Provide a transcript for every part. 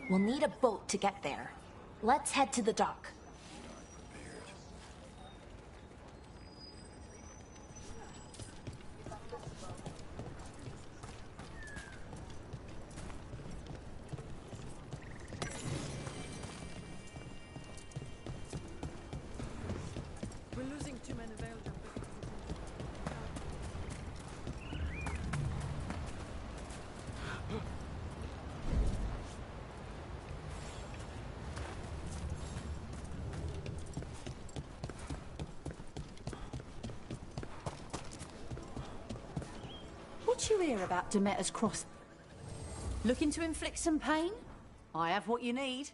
We'll need a boat to get there. Let's head to the dock. We're losing too many Veilguard. What you hear about Demeter's cross? Looking to inflict some pain? I have what you need.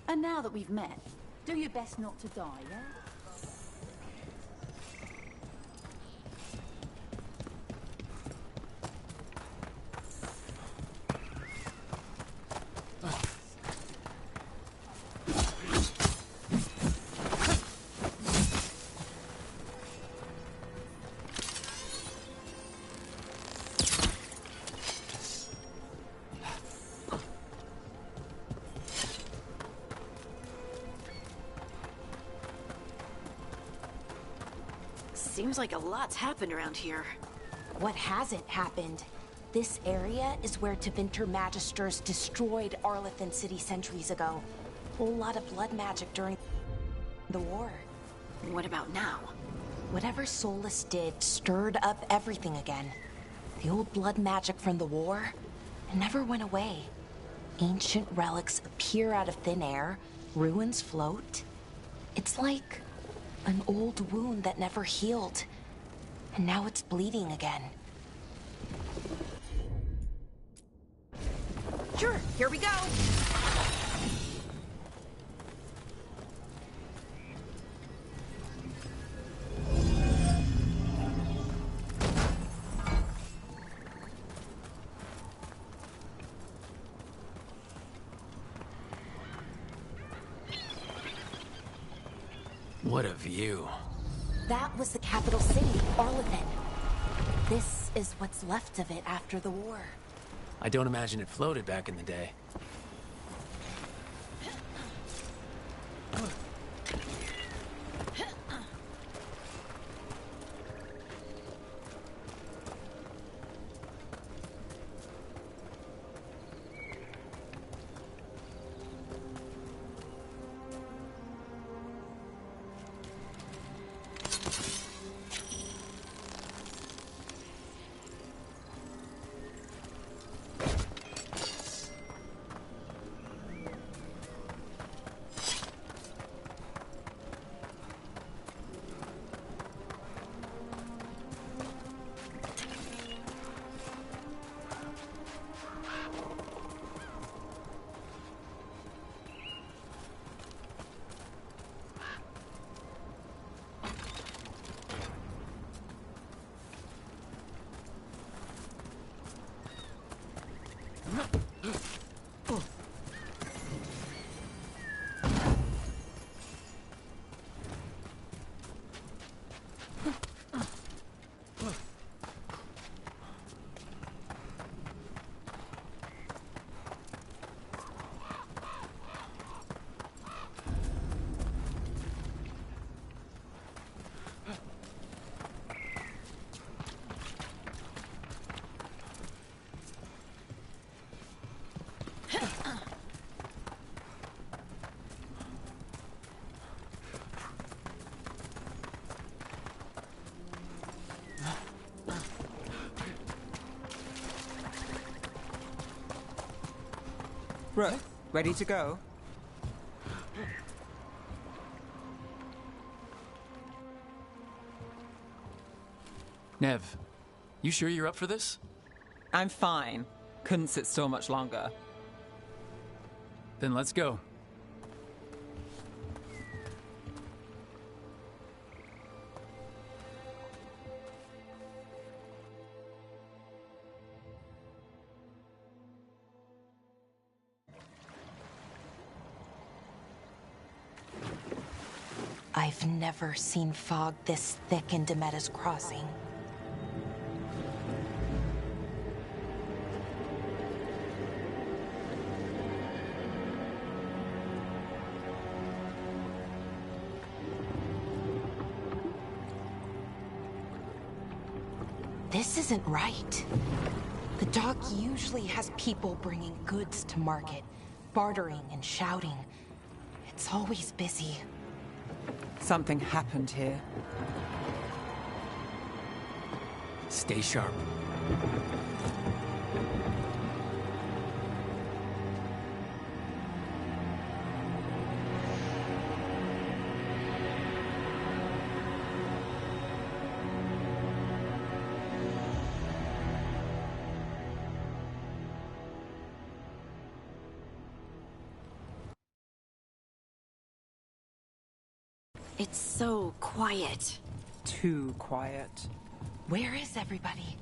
And now that we've met, do your best not to die, yeah? Seems like a lot's happened around here. What hasn't happened? This area is where Tevinter Magisters destroyed Arlathan City centuries ago. A whole lot of blood magic during the war. What about now? Whatever Solus did stirred up everything again. The old blood magic from the war, it never went away. Ancient relics appear out of thin air, ruins float. It's like an old wound that never healed, and now it's bleeding again. Sure, here we go! What a view. That was the capital city, Arlathan. This is what's left of it after the war. I don't imagine it floated back in the day. Rook, ready to go? Nev, you sure you're up for this? I'm fine. Couldn't sit still much longer. Then let's go. I've never seen fog this thick in Demetta's Crossing. This isn't right. The dock usually has people bringing goods to market, bartering and shouting. It's always busy. Something happened here. Stay sharp. It's so quiet. Too quiet. Where is everybody?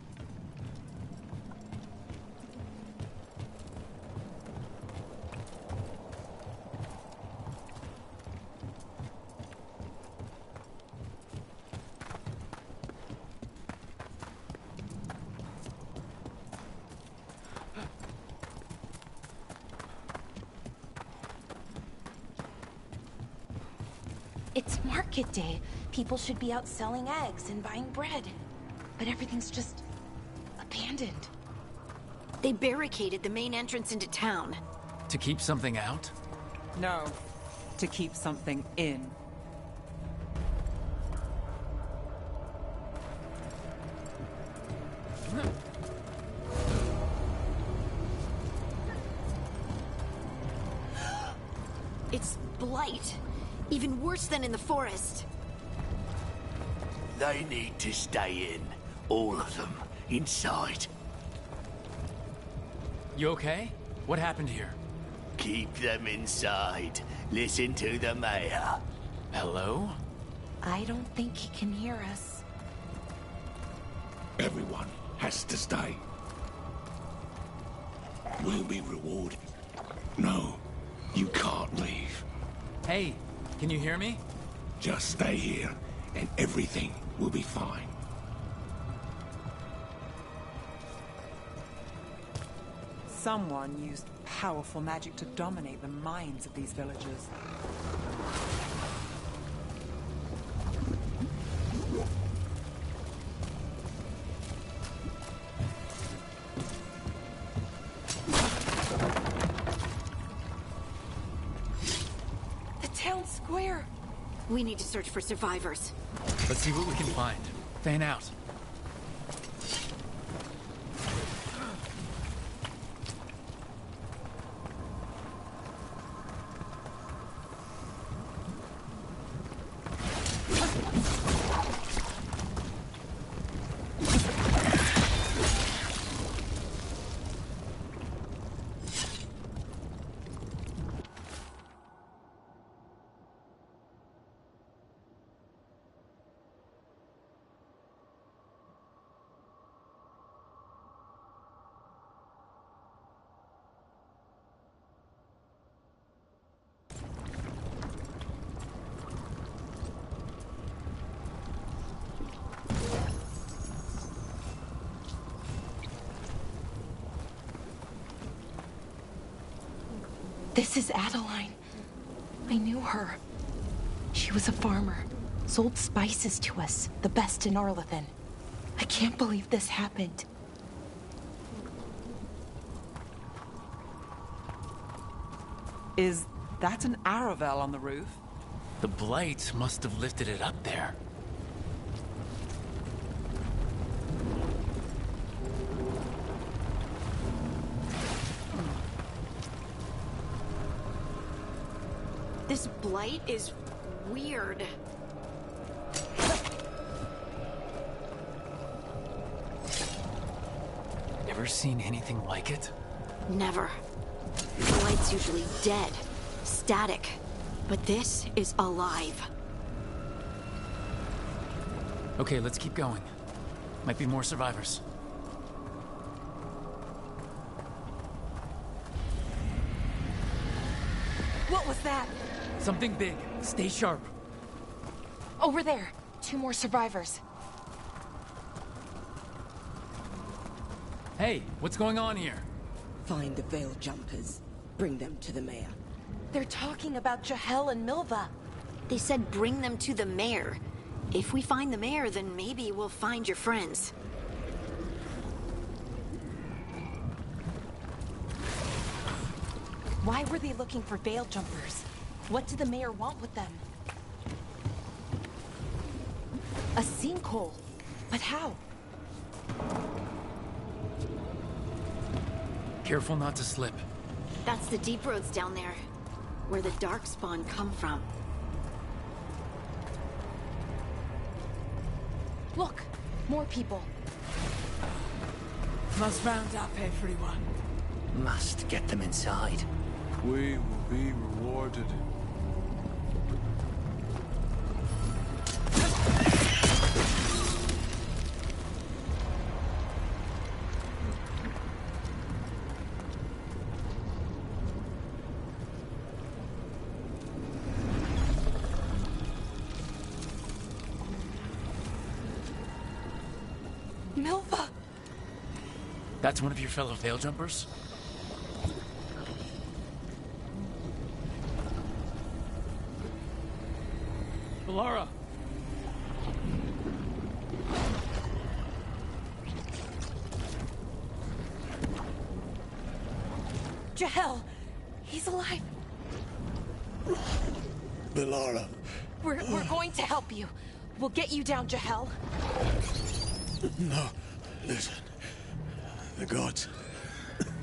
It's market day. People should be out selling eggs and buying bread. But everything's just abandoned. They barricaded the main entrance into town. To keep something out? No, to keep something in. It's blight. Even worse than in the forest. They need to stay in. All of them. Inside. You okay? What happened here? Keep them inside. Listen to the mayor. Hello? I don't think he can hear us. Everyone has to stay. We'll be rewarded. No, you can't leave. Hey, can you hear me? Just stay here, and everything will be fine. Someone used powerful magic to dominate the minds of these villagers. The town square. We need to search for survivors. Let's see what we can find. Fan out. This is Adeline. I knew her. She was a farmer, sold spices to us, the best in Arlethan. I can't believe this happened. Is that an Aravel on the roof? The blight must have lifted it up there. This blight is weird. Ever seen anything like it? Never. Blight's usually dead, static. But this is alive. Okay, let's keep going. Might be more survivors. What was that? Something big. Stay sharp. Over there. 2 more survivors. Hey, what's going on here? Find the veil jumpers. Bring them to the mayor. They're talking about Jahel and Milva. They said bring them to the mayor. If we find the mayor, then maybe we'll find your friends. Why were they looking for veil jumpers? What did the mayor want with them? A sinkhole. But how? Careful not to slip. That's the deep roads down there, where the darkspawn come from. Look, more people. Must round up everyone. Must get them inside. We will be rewarded. Milva! That's one of your fellow veil jumpers? Valara! Jahel! He's alive. Valara. We're going to help you. We'll get you down, Jahel. No, listen. The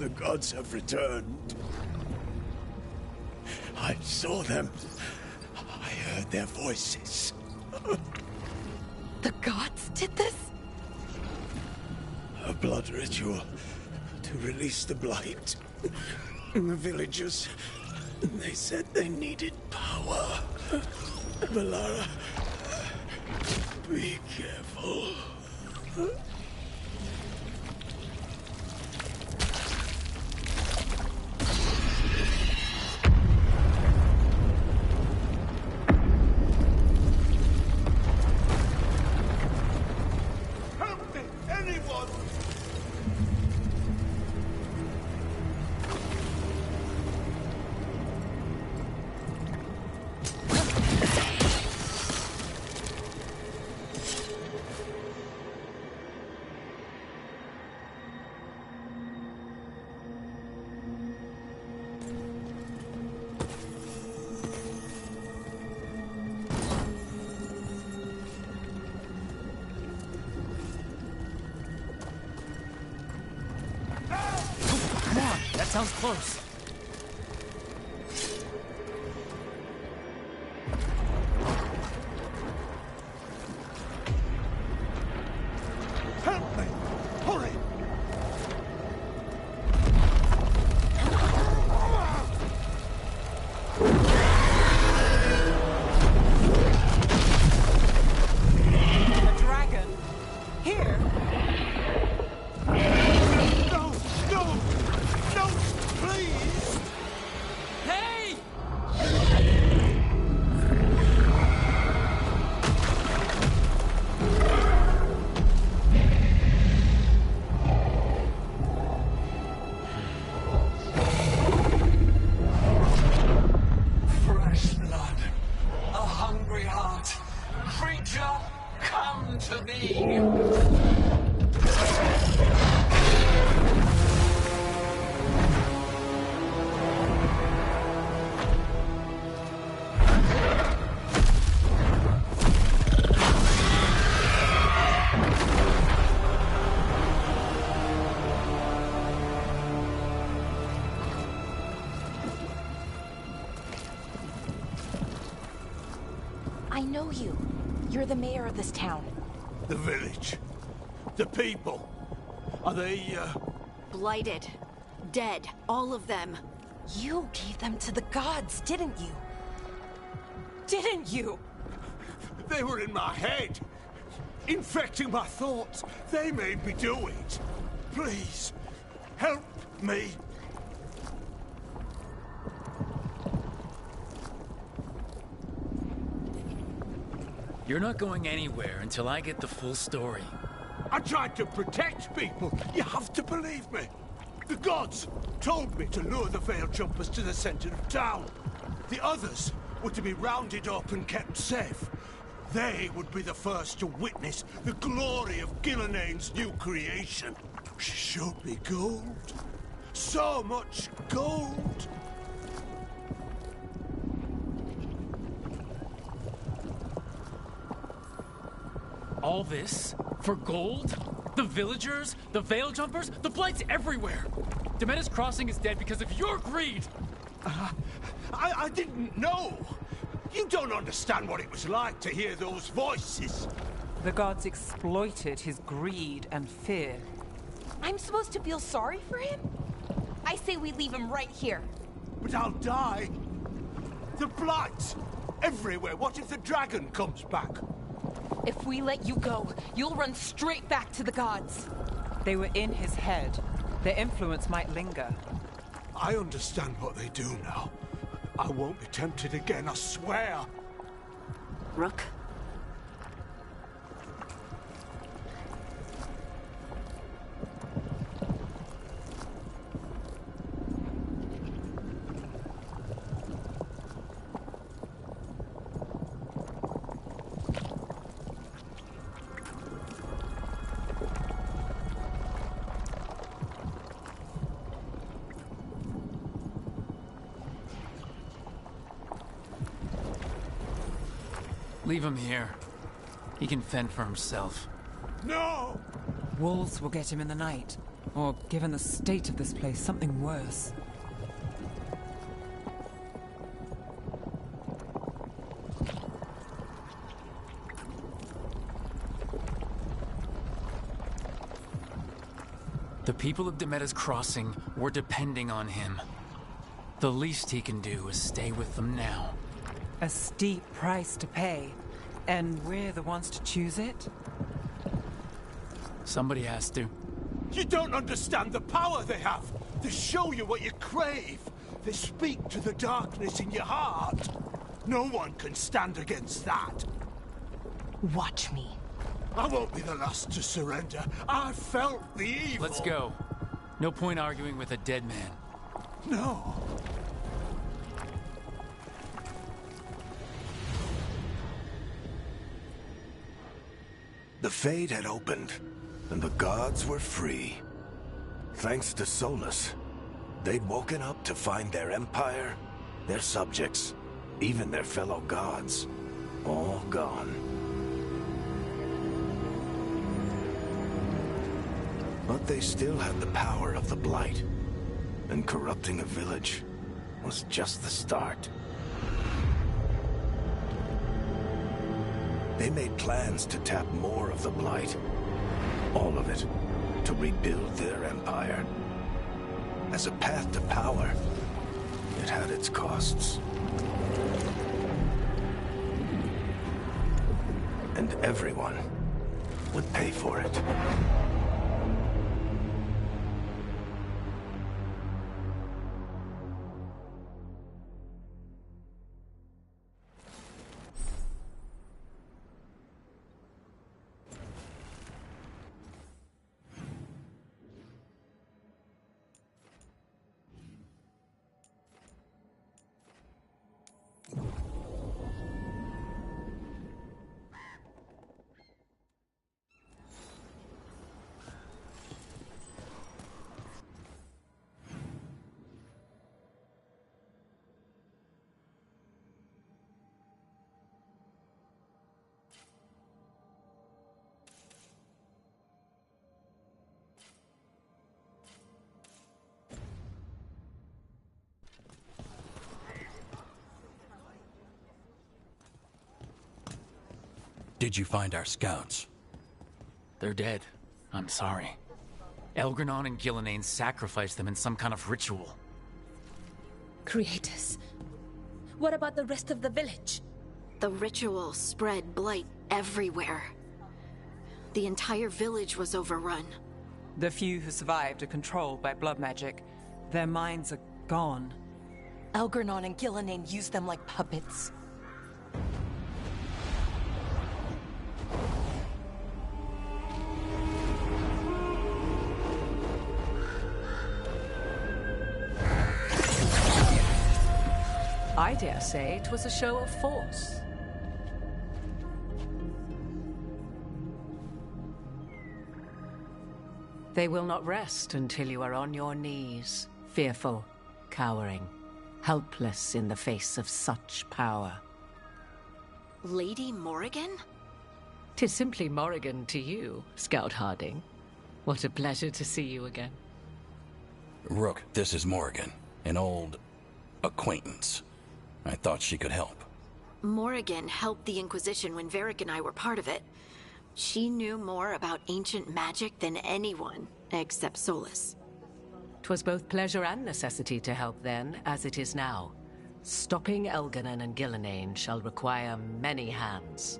gods have returned. I saw them. I heard their voices. The gods did this? A blood ritual to release the blight. And the villagers, they said they needed power. Valara, be careful. Help me, anyone! Come on, that sounds close. Help me! Hurry! A dragon? Here? No! No! No! Please! know you. You're the mayor of this town. The village. The people. Are they, Blighted. Dead. All of them. You gave them to the gods, didn't you? Didn't you? They were in my head. Infecting my thoughts. They made me do it. Please, help me. You're not going anywhere until I get the full story. I tried to protect people. You have to believe me. The gods told me to lure the Veil Jumpers to the center of town. The others were to be rounded up and kept safe. They would be the first to witness the glory of Gillenane's new creation. She showed me gold. So much gold. All this? For gold? The villagers? The Veil Jumpers? The Blight's everywhere! Demeter's Crossing is dead because of your greed! I didn't know. You don't understand what it was like to hear those voices. The gods exploited his greed and fear. I'm supposed to feel sorry for him? I say we leave him right here. But I'll die. The Blight! Everywhere. What if the dragon comes back? If we let you go, you'll run straight back to the gods. They were in his head. Their influence might linger. I understand what they do now. I won't be tempted again, I swear. Rook? Leave him here. He can fend for himself. No! Wolves will get him in the night. Or, given the state of this place, something worse. The people of Demeter's Crossing were depending on him. The least he can do is stay with them now. A steep price to pay. And we're the ones to choose it? Somebody has to. You don't understand the power they have. They show you what you crave. They speak to the darkness in your heart. No one can stand against that. Watch me. I won't be the last to surrender. I felt the evil. Let's go. No point arguing with a dead man. No. The Fade had opened, and the gods were free. Thanks to Solus, they'd woken up to find their empire, their subjects, even their fellow gods, all gone. But they still had the power of the Blight, and corrupting a village was just the start. They made plans to tap more of the Blight. All of it. To rebuild their empire. As a path to power, it had its costs. And everyone would pay for it. Did you find our scouts? They're dead. I'm sorry. Elgranon and Gillenane sacrificed them in some kind of ritual. Creators. What about the rest of the village? The ritual spread blight everywhere. The entire village was overrun. The few who survived are controlled by blood magic. Their minds are gone. Elgranon and Gillenane used them like puppets. I dare say it was a show of force. They will not rest until you are on your knees, fearful, cowering, helpless in the face of such power. Lady Morrigan? 'Tis simply Morrigan to you, Scout Harding. What a pleasure to see you again. Rook, this is Morrigan, an old acquaintance. I thought she could help. Morrigan helped the Inquisition when Varric and I were part of it. She knew more about ancient magic than anyone, except Solus. 'Twas both pleasure and necessity to help then, as it is now. Stopping Elganon and Gillenane shall require many hands.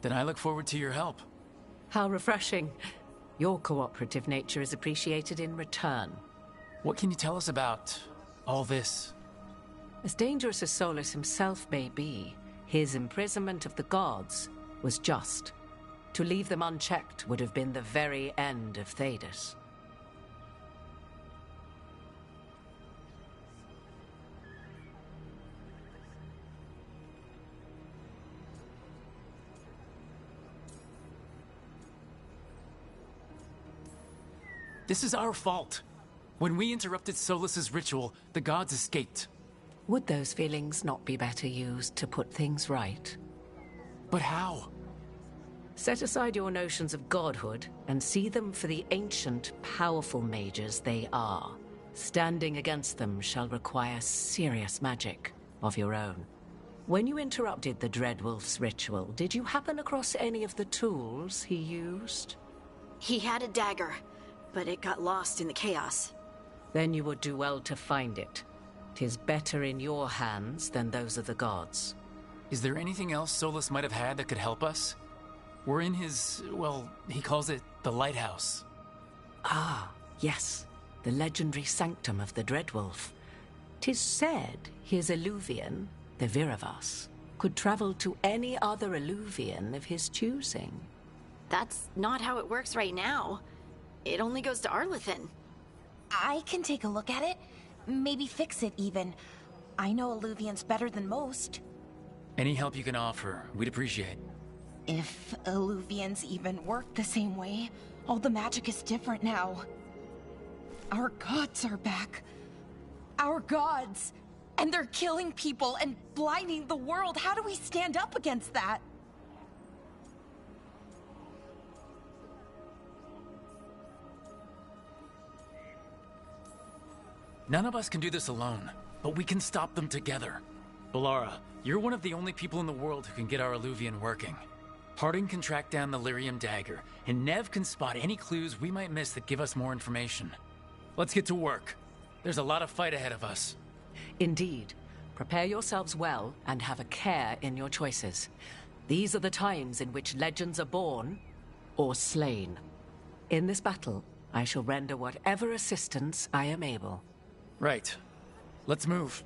Then I look forward to your help. How refreshing. Your cooperative nature is appreciated in return. What can you tell us about all this? As dangerous as Solus himself may be, his imprisonment of the gods was just. To leave them unchecked would have been the very end of Thedas. This is our fault. When we interrupted Solus's ritual, the gods escaped. Would those feelings not be better used to put things right? But how? Set aside your notions of godhood and see them for the ancient, powerful mages they are. Standing against them shall require serious magic of your own. When you interrupted the Dreadwolf's ritual, did you happen across any of the tools he used? He had a dagger, but it got lost in the chaos. Then you would do well to find it. 'Tis better in your hands than those of the gods. Is there anything else Solus might have had that could help us? We're in his, well, he calls it the lighthouse. Ah, yes. The legendary sanctum of the Dreadwolf. 'Tis said his Illuvian, the Viravas, could travel to any other Illuvian of his choosing. That's not how it works right now. It only goes to Arlethan. I can take a look at it. Maybe fix it, even. I know Illuvians better than most. Any help you can offer, we'd appreciate. If Illuvians even work the same way, all the magic is different now. Our gods are back. Our gods! And they're killing people and blinding the world. How do we stand up against that? None of us can do this alone, but we can stop them together. Balara, you're one of the only people in the world who can get our Illuvian working. Harding can track down the Lyrium dagger, and Nev can spot any clues we might miss that give us more information. Let's get to work. There's a lot of fight ahead of us. Indeed. Prepare yourselves well and have a care in your choices. These are the times in which legends are born or slain. In this battle, I shall render whatever assistance I am able. Right. Let's move.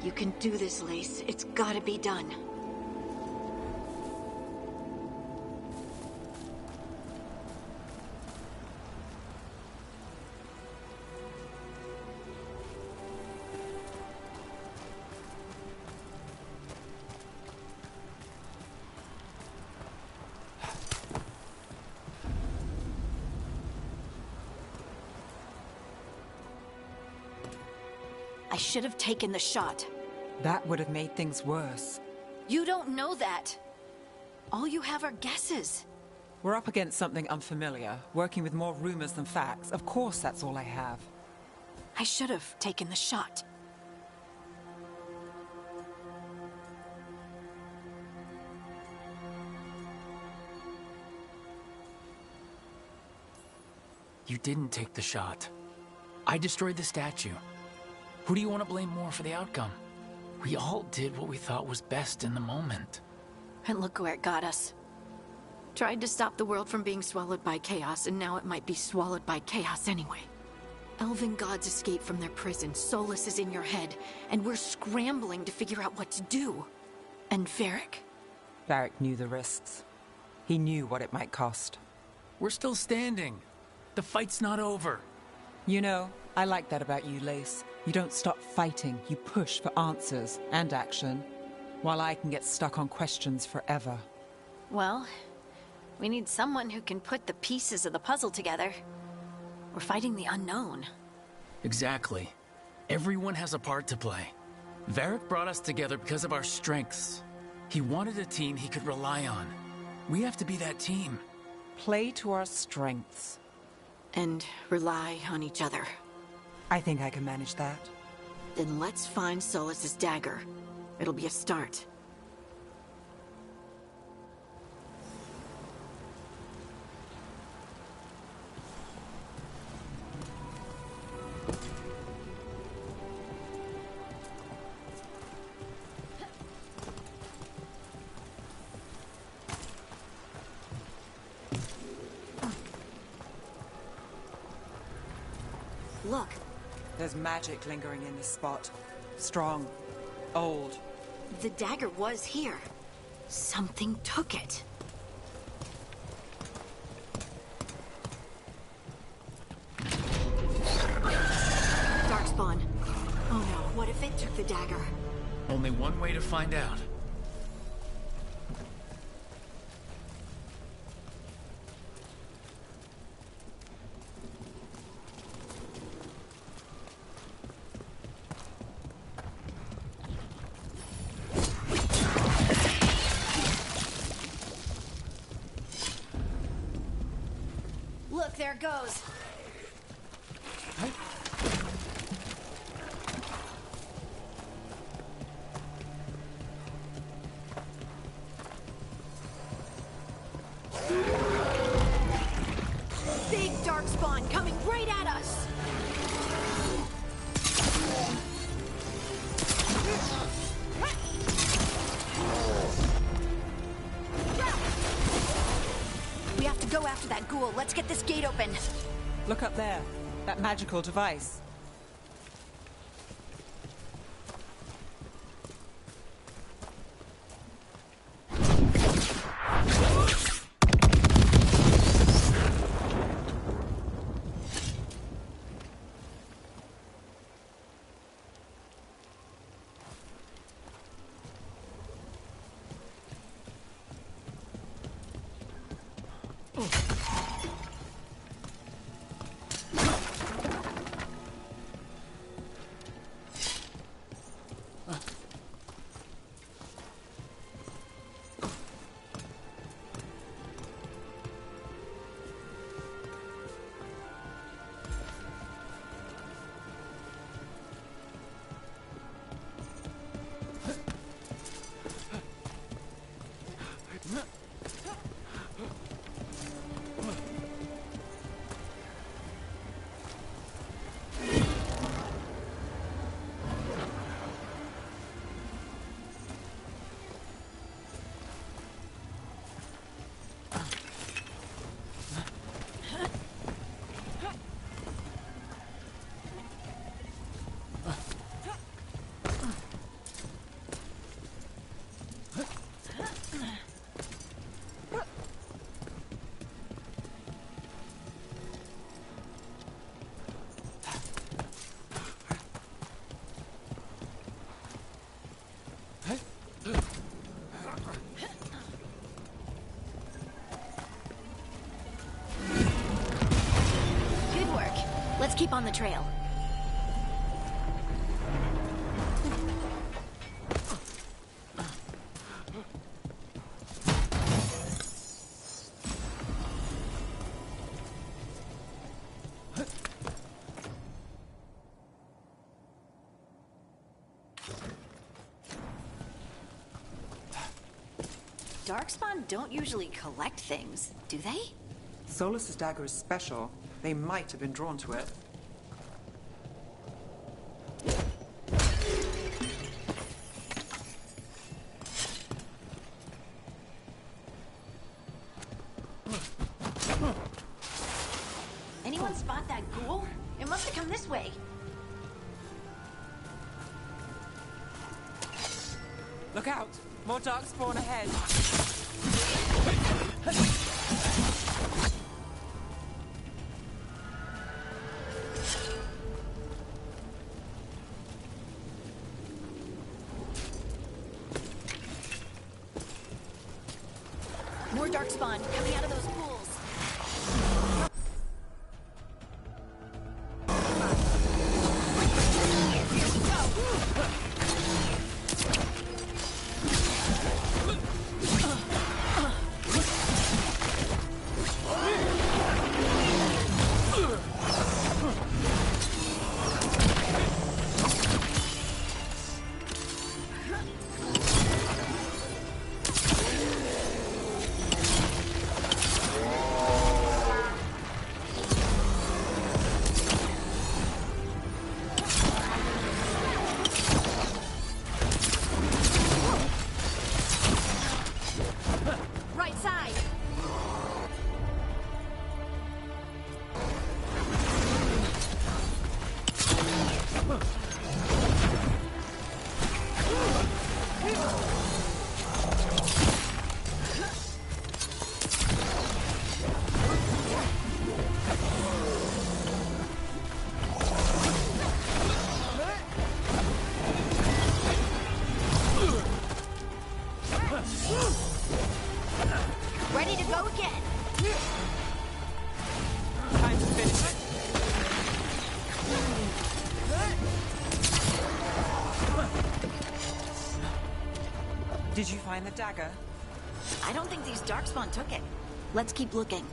You can do this, Lace. It's gotta be done. I should have taken the shot. That would have made things worse. You don't know that. All you have are guesses. We're up against something unfamiliar, working with more rumors than facts. Of course that's all I have. I should have taken the shot. You didn't take the shot. I destroyed the statue. Who do you want to blame more for the outcome? We all did what we thought was best in the moment. And look where it got us. Tried to stop the world from being swallowed by chaos, and now it might be swallowed by chaos anyway. Elven gods escaped from their prison, Solus is in your head, and we're scrambling to figure out what to do. And Varric? Varric knew the risks. He knew what it might cost. We're still standing. The fight's not over. You know, I like that about you, Lace. You don't stop fighting, you push for answers and action, while I can get stuck on questions forever. Well, we need someone who can put the pieces of the puzzle together. We're fighting the unknown. Exactly. Everyone has a part to play. Varric brought us together because of our strengths. He wanted a team he could rely on. We have to be that team. Play to our strengths. And rely on each other. I think I can manage that. Then let's find Solus's dagger. It'll be a start. Look. There's magic lingering in this spot. Strong. Old. The dagger was here. Something took it. Darkspawn. Oh no, what if it took the dagger? Only one way to find out. Look, there it goes. Big darkspawn coming right at us. We have to go after that ghoul. Let's get this gate open. Look up there. That magical device. Let's keep on the trail. Darkspawn don't usually collect things, do they? Solus's dagger is special. They might have been drawn to it. Anyone spot that ghoul? It must have come this way. Look out! More darkspawn ahead! More darkspawn coming out of those pools. Ready to go again. Time to finish it. Did you find the dagger? I don't think these darkspawn took it. Let's keep looking.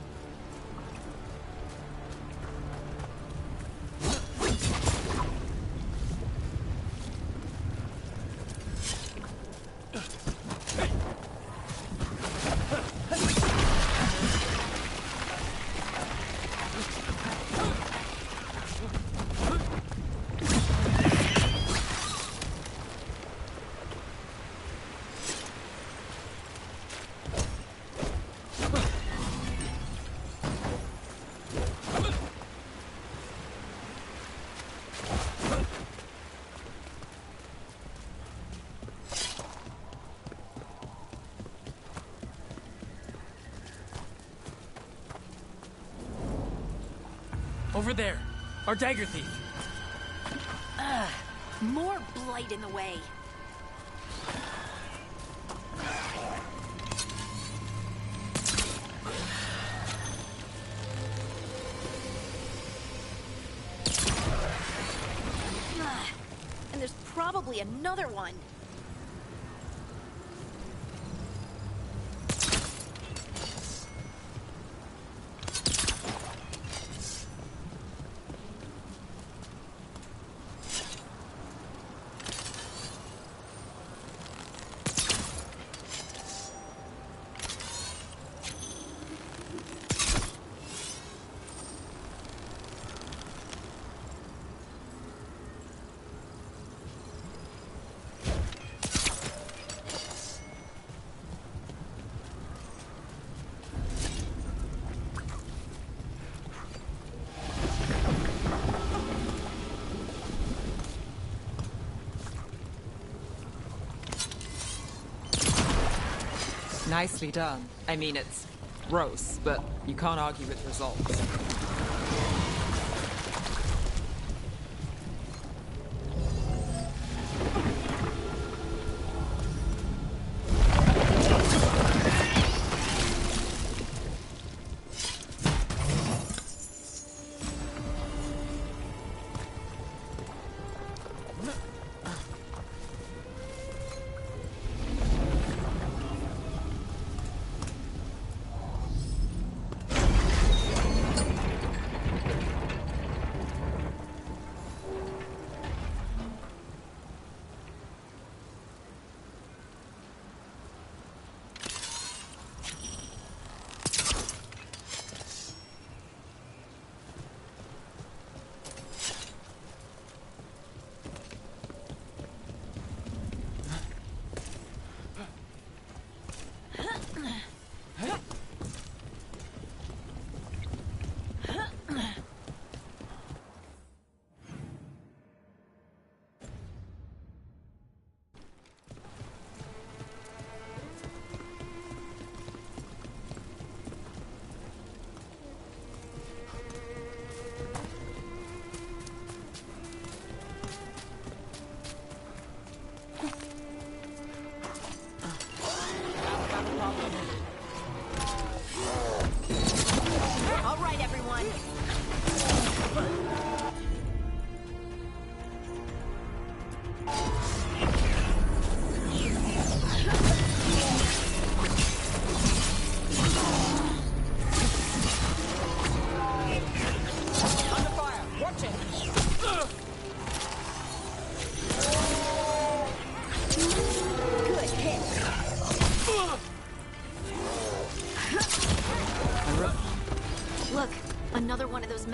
Over there, our dagger thief. More blight in the way. And there's probably another one. Nicely done. I mean, it's gross, but you can't argue with results.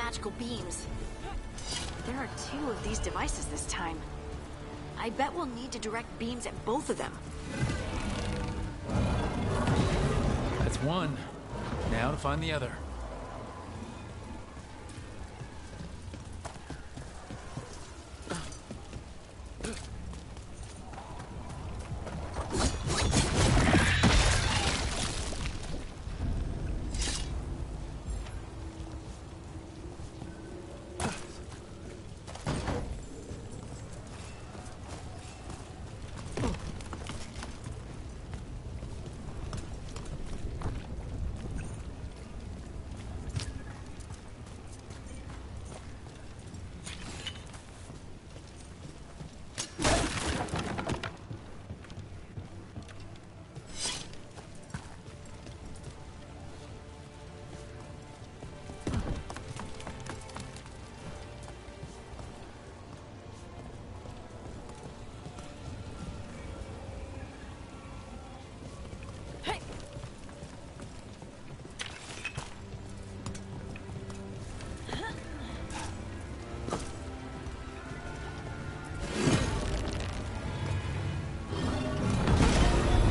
magical beams. There are 2 of these devices this time. I bet we'll need to direct beams at both of them. That's one. Now to find the other.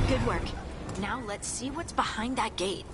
Good work. Now let's see what's behind that gate.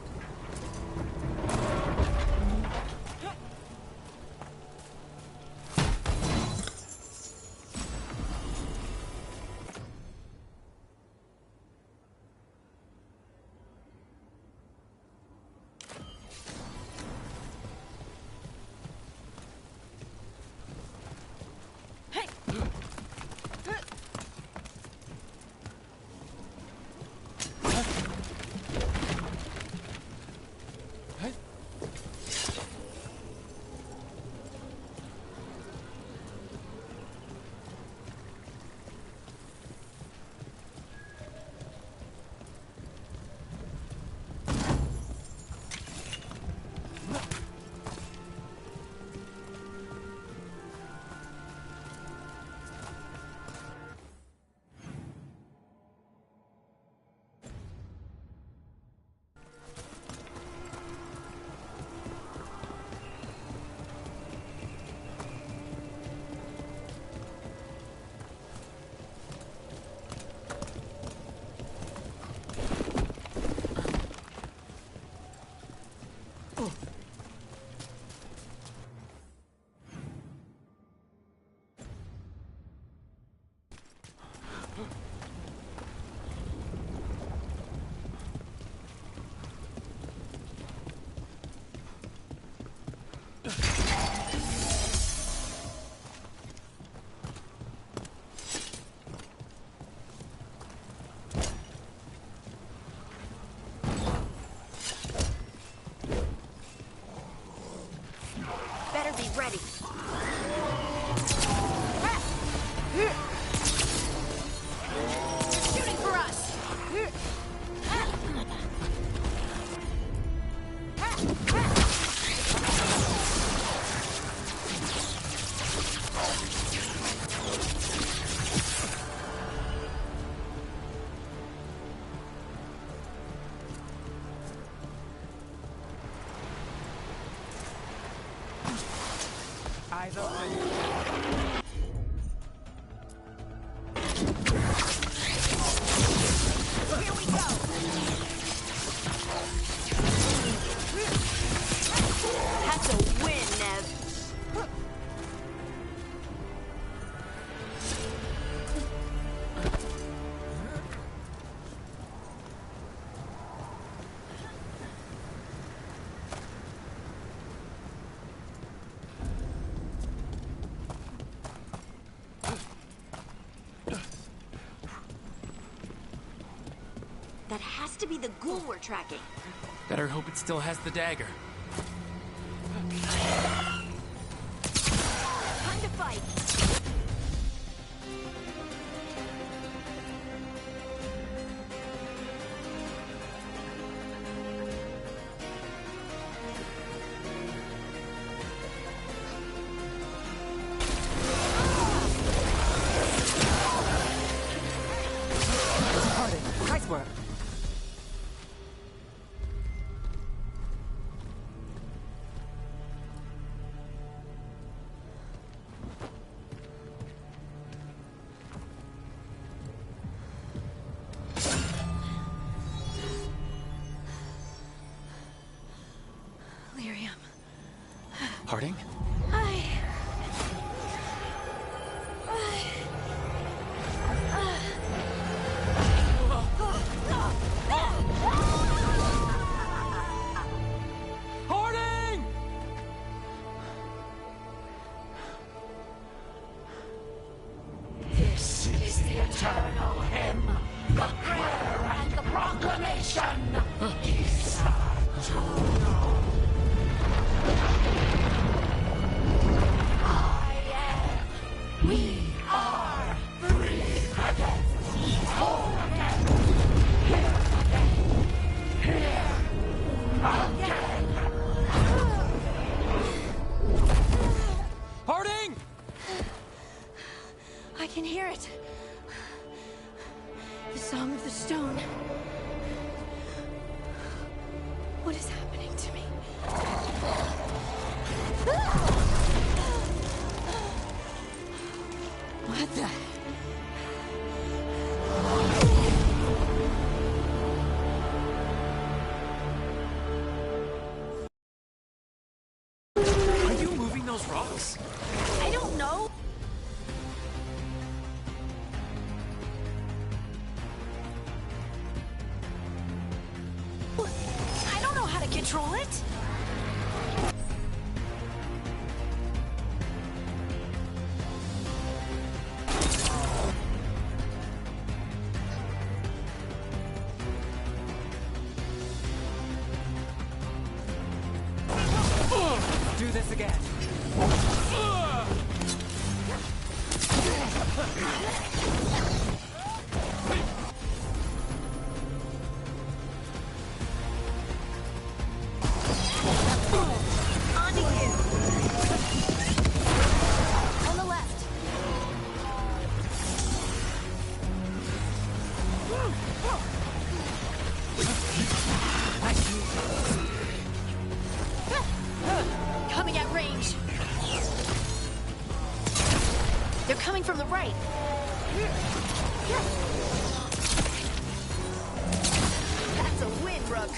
Be ready. They're shooting for us. Eyes open. Here we go. That's a win, Nev. That has to be the ghoul we're tracking. Better hope it still has the dagger. Time to fight. Nice work. eternal hymn, the prayer and the proclamation. I am. We are free again. Whole again. Here again. Here again. Harding! I can hear it. The Song of the Stone. What is happening to me? What the... Are you moving those rocks? I don't know. I don't know how to control it. Do this again. On to you. On the left. Coming at range. They're coming from the right. That's a win, Rook.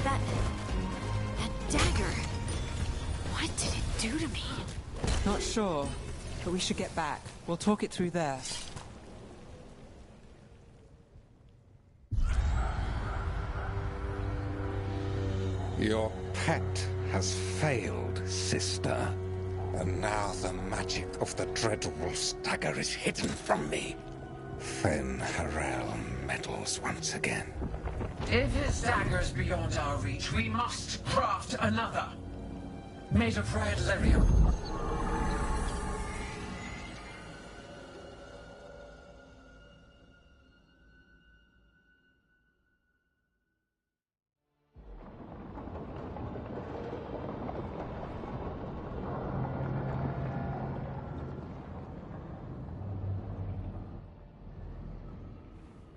That dagger. What did it do to me? Not sure, but we should get back. We'll talk it through there. Your pet has failed, sister. And now the magic of the Dreadwolf's dagger is hidden from me. Fen Harel meddles once again. If his dagger's beyond our reach, we must craft another. Made of red lyrium.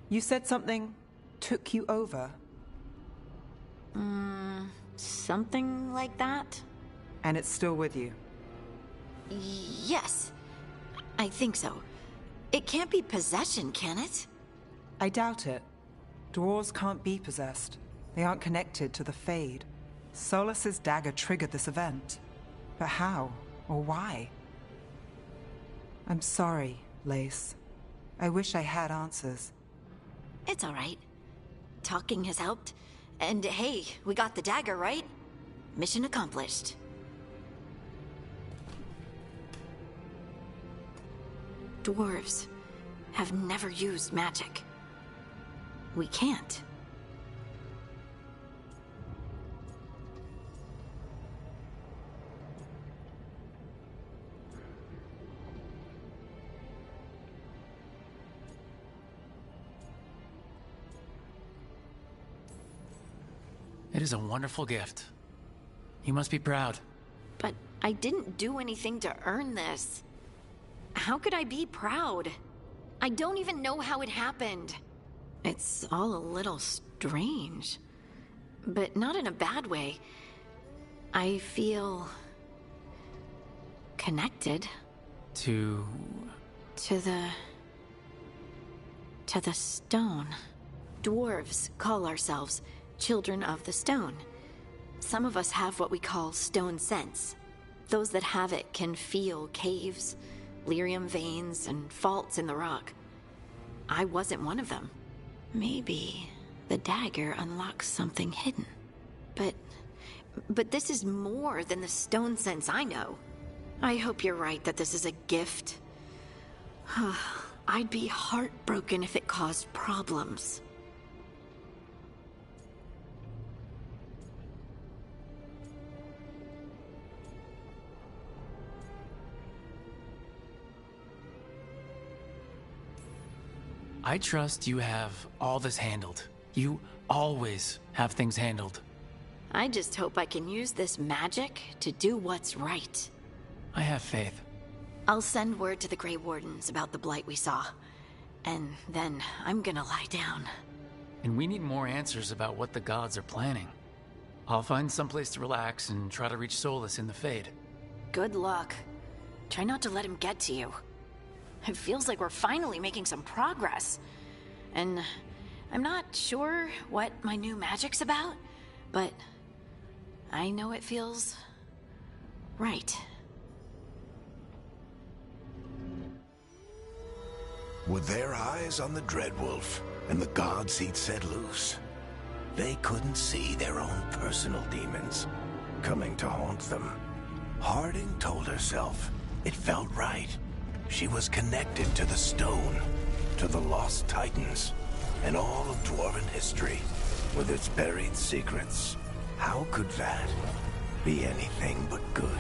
You said something took you over? Something like that? And it's still with you? Yes. I think so. It can't be possession, can it? I doubt it. Dwarves can't be possessed. They aren't connected to the Fade. Solus's dagger triggered this event. But how? Or why? I'm sorry, Lace. I wish I had answers. It's all right. Talking has helped. And hey, we got the dagger, right? Mission accomplished. Dwarves have never used magic. We can't. It is a wonderful gift. You must be proud. But I didn't do anything to earn this. How could I be proud? I don't even know how it happened. It's all a little strange. But not in a bad way. I feel... connected. To the stone. Dwarves call ourselves children of the stone. Some of us have what we call stone sense. Those that have it can feel caves, lyrium veins, and faults in the rock. I wasn't one of them. Maybe the dagger unlocks something hidden. But this is more than the stone sense I know. I hope you're right that this is a gift. I'd be heartbroken if it caused problems. I trust you have all this handled. You always have things handled. I just hope I can use this magic to do what's right. I have faith. I'll send word to the Grey Wardens about the blight we saw. And then I'm gonna lie down. And we need more answers about what the gods are planning. I'll find someplace to relax and try to reach Solus in the Fade. Good luck. Try not to let him get to you. It feels like we're finally making some progress. And I'm not sure what my new magic's about, but I know it feels right. With their eyes on the Dreadwolf and the gods he'd set loose, they couldn't see their own personal demons coming to haunt them. Harding told herself it felt right. She was connected to the stone, to the lost titans, and all of dwarven history, with its buried secrets. How could that be anything but good?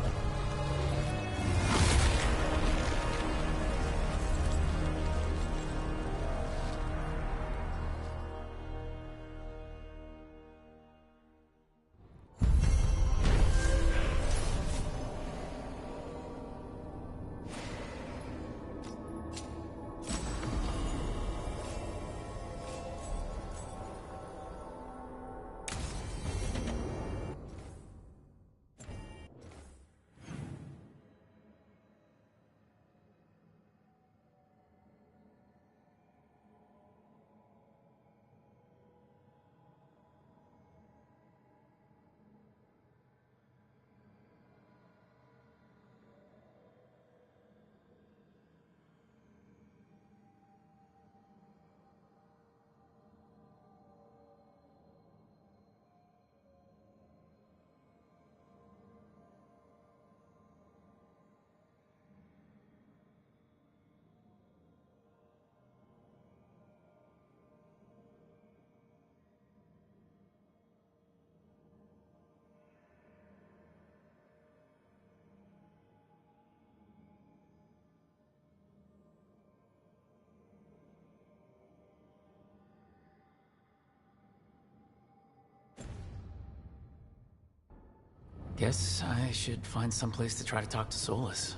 Guess I should find someplace to try to talk to Solus.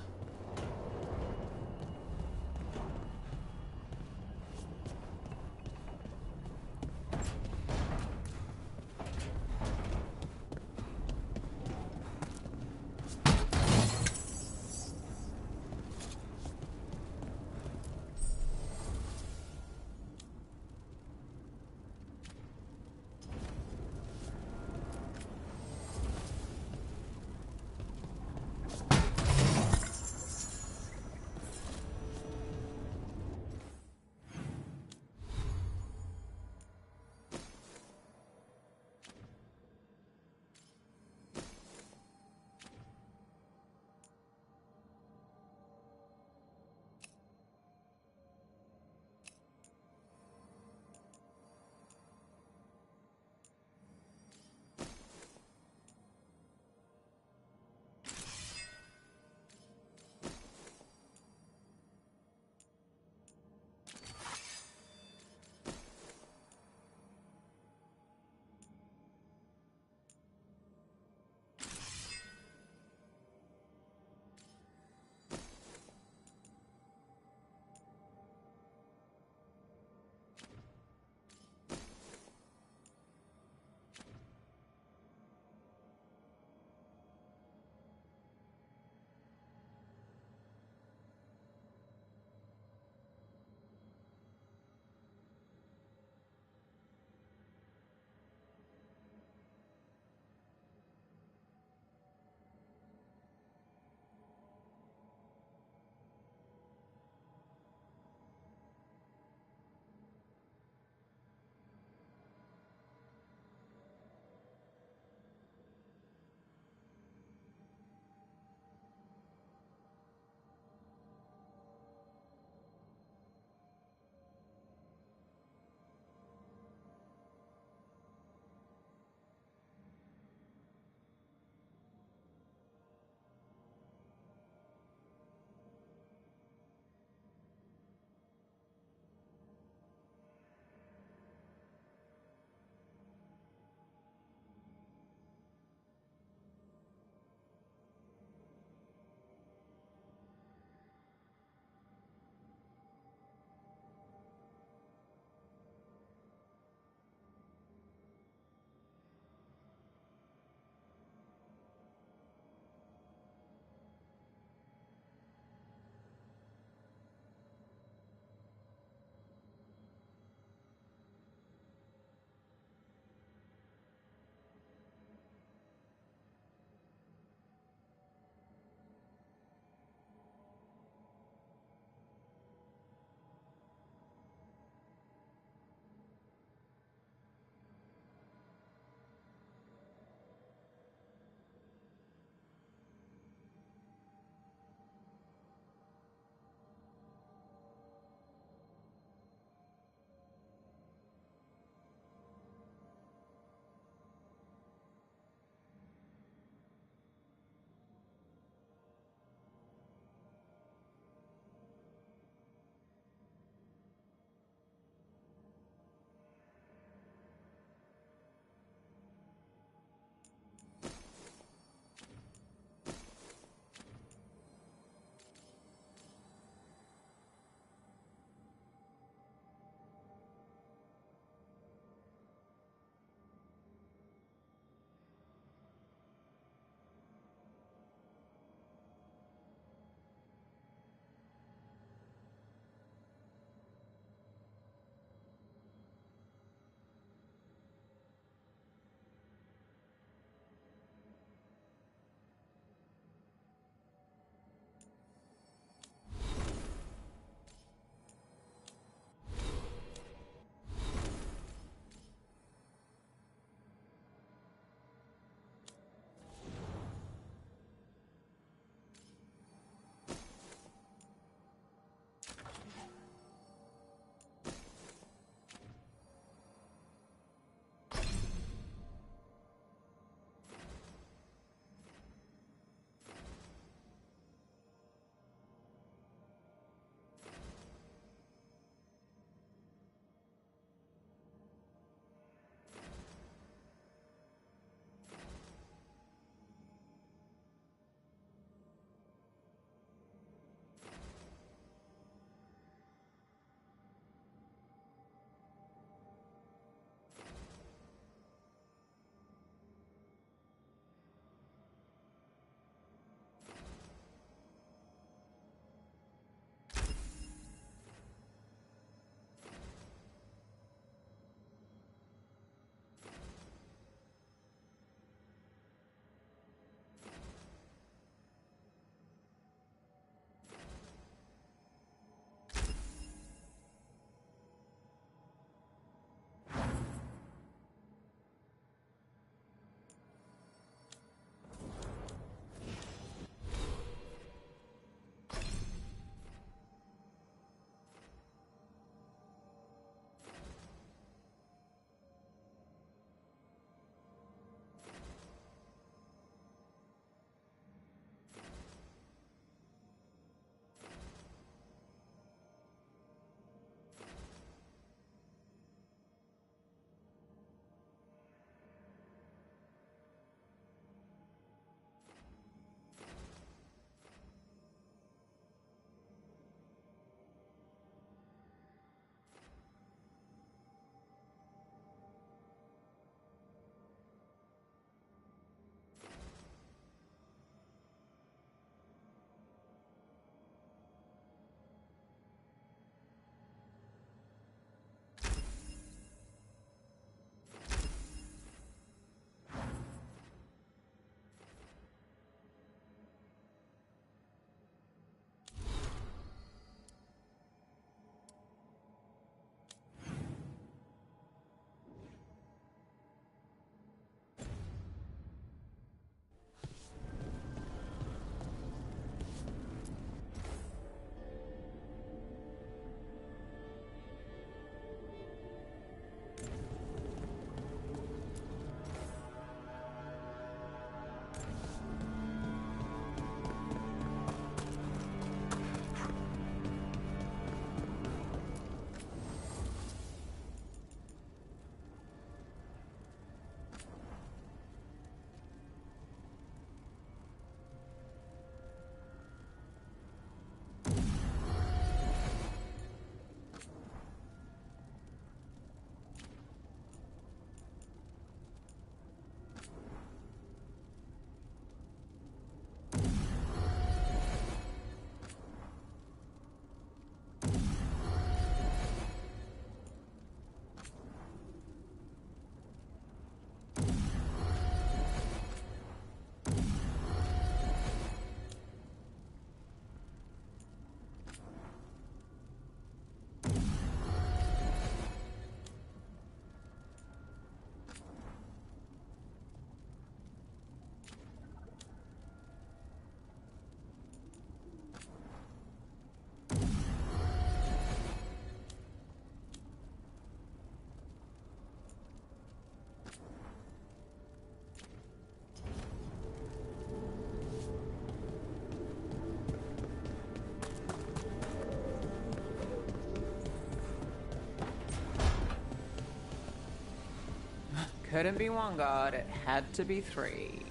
couldn't be one god, it had to be three.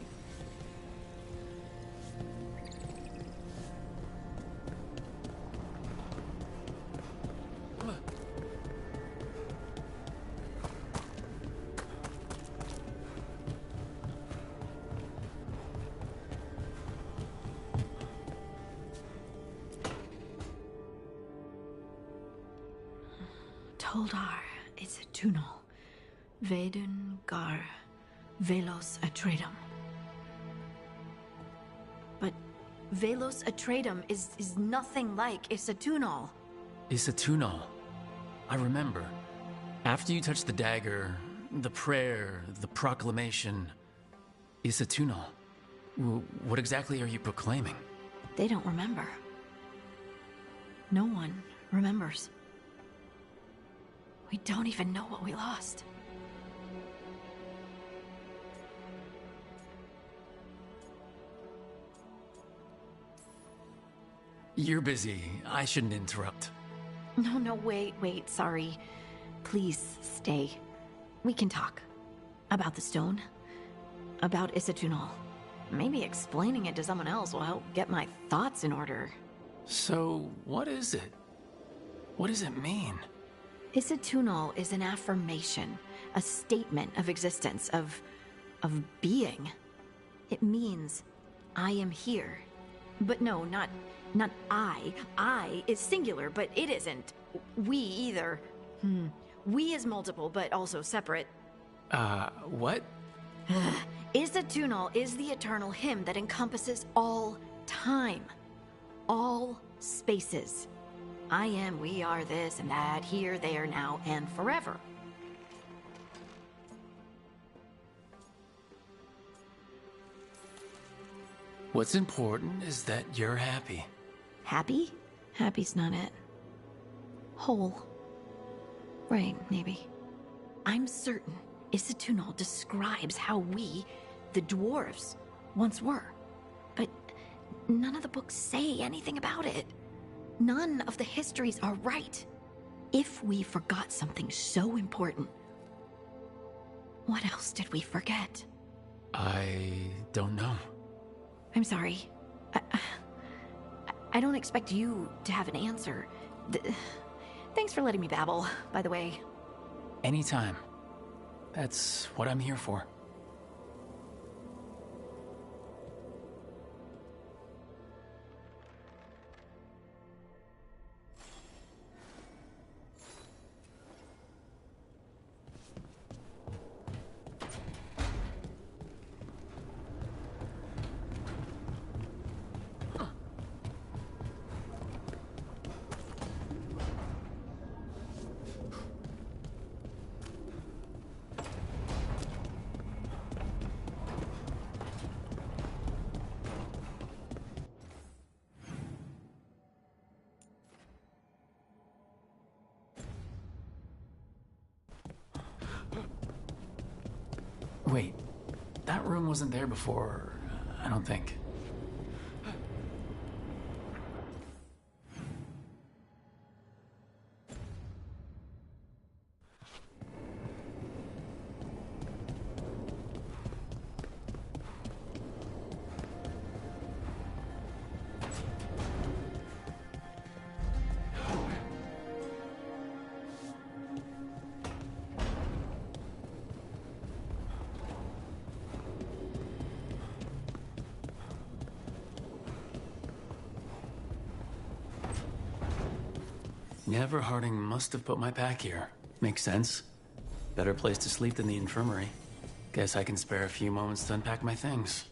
Toldar, it's a tunnel. Veilguard, Velos Atreidim. But Velos Atreidim is nothing like Isatunal. Isatunal. I remember. After you touched the dagger, the prayer, the proclamation, Isatunal. What exactly are you proclaiming? They don't remember. No one remembers. We don't even know what we lost. You're busy. I shouldn't interrupt. No, wait, sorry. Please, stay. We can talk. About the stone. About Isatunal. Maybe explaining it to someone else will help get my thoughts in order. So, what is it? What does it mean? Isatunal is an affirmation, a statement of existence, of being. It means, I am here. But no, not I. I is singular, but it isn't. We either. We is multiple, but also separate. What? Isatunal is the eternal hymn that encompasses all time. All spaces. I am, we are, this and that, here, there, now, and forever. What's important is that you're happy. Happy? Happy's not it. Whole. Right, maybe. I'm certain Isatunal describes how we, the dwarves, once were. But none of the books say anything about it. None of the histories are right. If we forgot something so important, what else did we forget? I don't know. I'm sorry. I don't expect you to have an answer. Thanks for letting me babble, by the way. Anytime. That's what I'm here for. Wait, that room wasn't there before, I don't think. Never Harding must have put my pack here. Makes sense. Better place to sleep than the infirmary. Guess I can spare a few moments to unpack my things.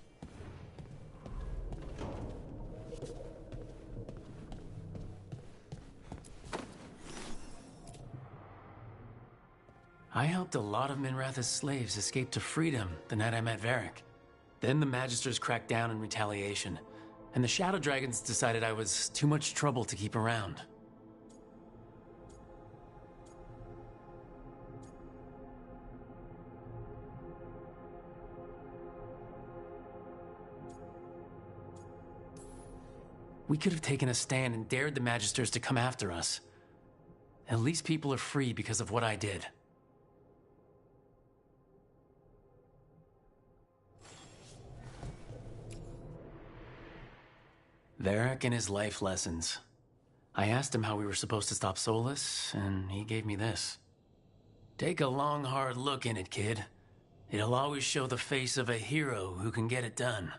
I helped a lot of Minrath's slaves escape to freedom the night I met Varric. Then the Magisters cracked down in retaliation, and the Shadow Dragons decided I was too much trouble to keep around. We could have taken a stand and dared the Magisters to come after us. At least people are free because of what I did. Varric and his life lessons. I asked him how we were supposed to stop Solus, and he gave me this. Take a long, hard look in it, kid. It'll always show the face of a hero who can get it done.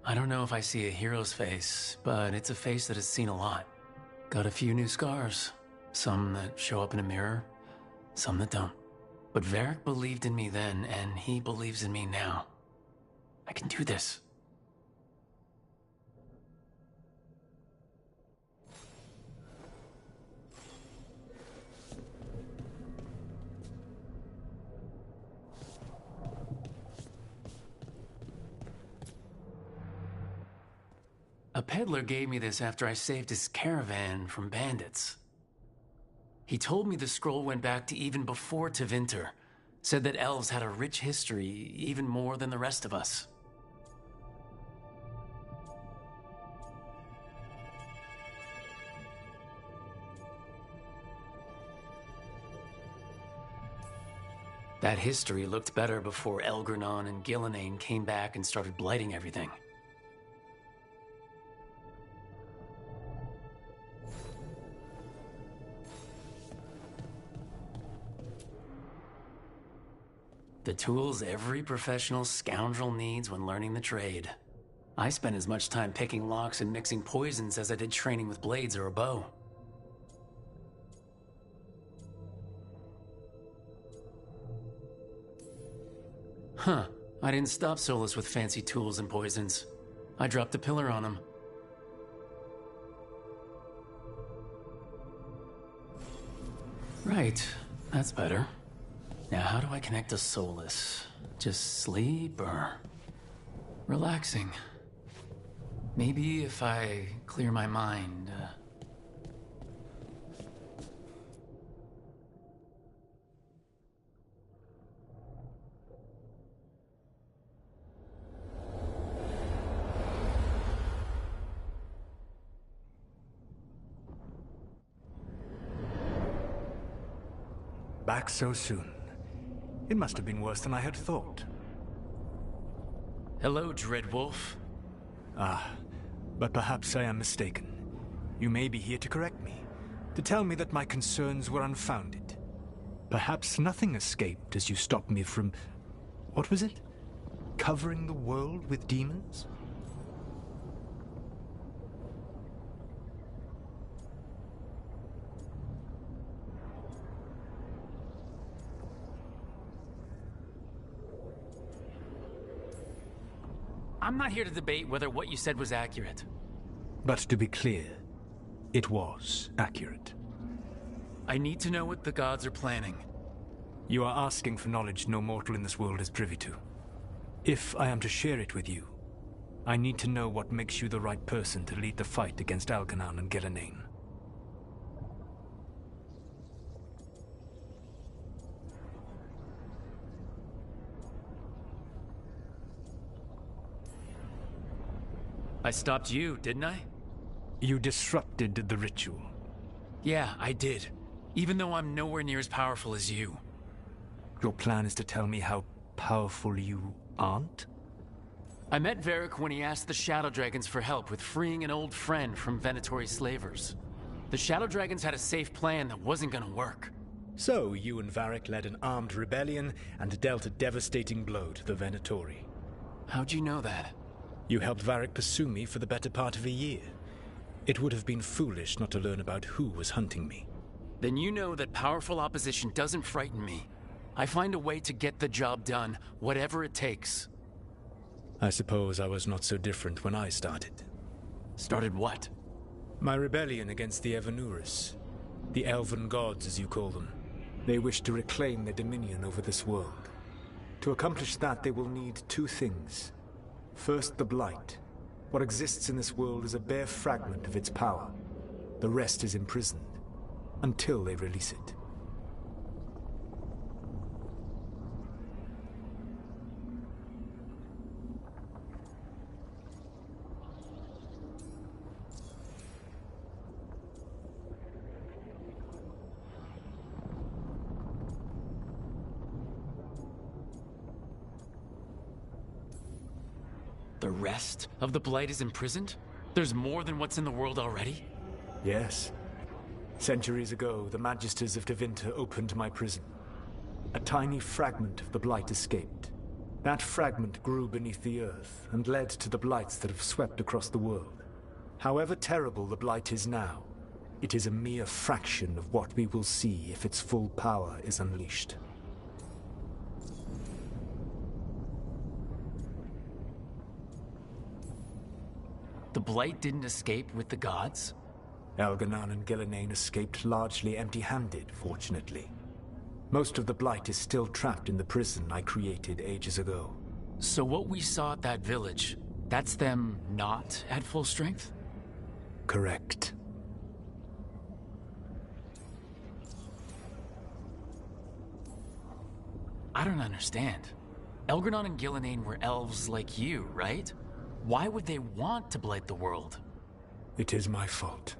I don't know if I see a hero's face, but it's a face that has seen a lot. Got a few new scars. Some that show up in a mirror, some that don't. But Varric believed in me then, and he believes in me now. I can do this. A peddler gave me this after I saved his caravan from bandits. He told me the scroll went back to even before Tevinter. Said that elves had a rich history, even more than the rest of us. That history looked better before Elgranon and Gillenane came back and started blighting everything. The tools every professional scoundrel needs when learning the trade. I spent as much time picking locks and mixing poisons as I did training with blades or a bow. Huh. I didn't stop Solus with fancy tools and poisons. I dropped a pillar on him. Right. That's better. Now, how do I connect to Solus? Just sleep or relaxing? Maybe if I clear my mind. Back so soon. It must have been worse than I had thought. Hello, Dreadwolf. Ah, but perhaps I am mistaken. You may be here to correct me, to tell me that my concerns were unfounded. Perhaps nothing escaped as you stopped me from... what was it? Covering the world with demons? I'm not here to debate whether what you said was accurate. But to be clear, it was accurate. I need to know what the gods are planning. You are asking for knowledge no mortal in this world is privy to. If I am to share it with you, I need to know what makes you the right person to lead the fight against Algernon and Gillenane. I stopped you, didn't I? You disrupted the ritual. Yeah, I did. Even though I'm nowhere near as powerful as you. Your plan is to tell me how powerful you aren't? I met Varric when he asked the Shadow Dragons for help with freeing an old friend from Venatori slavers. The Shadow Dragons had a safe plan that wasn't gonna work. So, you and Varric led an armed rebellion and dealt a devastating blow to the Venatori. How'd you know that? You helped Varric pursue me for the better part of a year. It would have been foolish not to learn about who was hunting me. Then you know that powerful opposition doesn't frighten me. I find a way to get the job done, whatever it takes. I suppose I was not so different when I started. Started what? My rebellion against the Evanuris. The elven gods, as you call them. They wish to reclaim their dominion over this world. To accomplish that, they will need two things. First, the Blight. What exists in this world is a bare fragment of its power. The rest is imprisoned, until they release it. rest of the Blight is imprisoned? There's more than what's in the world already? Yes. Centuries ago, the Magisters of Tevinter opened my prison. A tiny fragment of the Blight escaped. That fragment grew beneath the earth and led to the Blights that have swept across the world. However terrible the Blight is now, it is a mere fraction of what we will see if its full power is unleashed. The Blight didn't escape with the gods? Elganon and Gillenane escaped largely empty-handed, fortunately. Most of the Blight is still trapped in the prison I created ages ago. So what we saw at that village, that's them not at full strength? Correct. I don't understand. Elganon and Gillenane were elves like you, right? Why would they want to blight the world? It is my fault.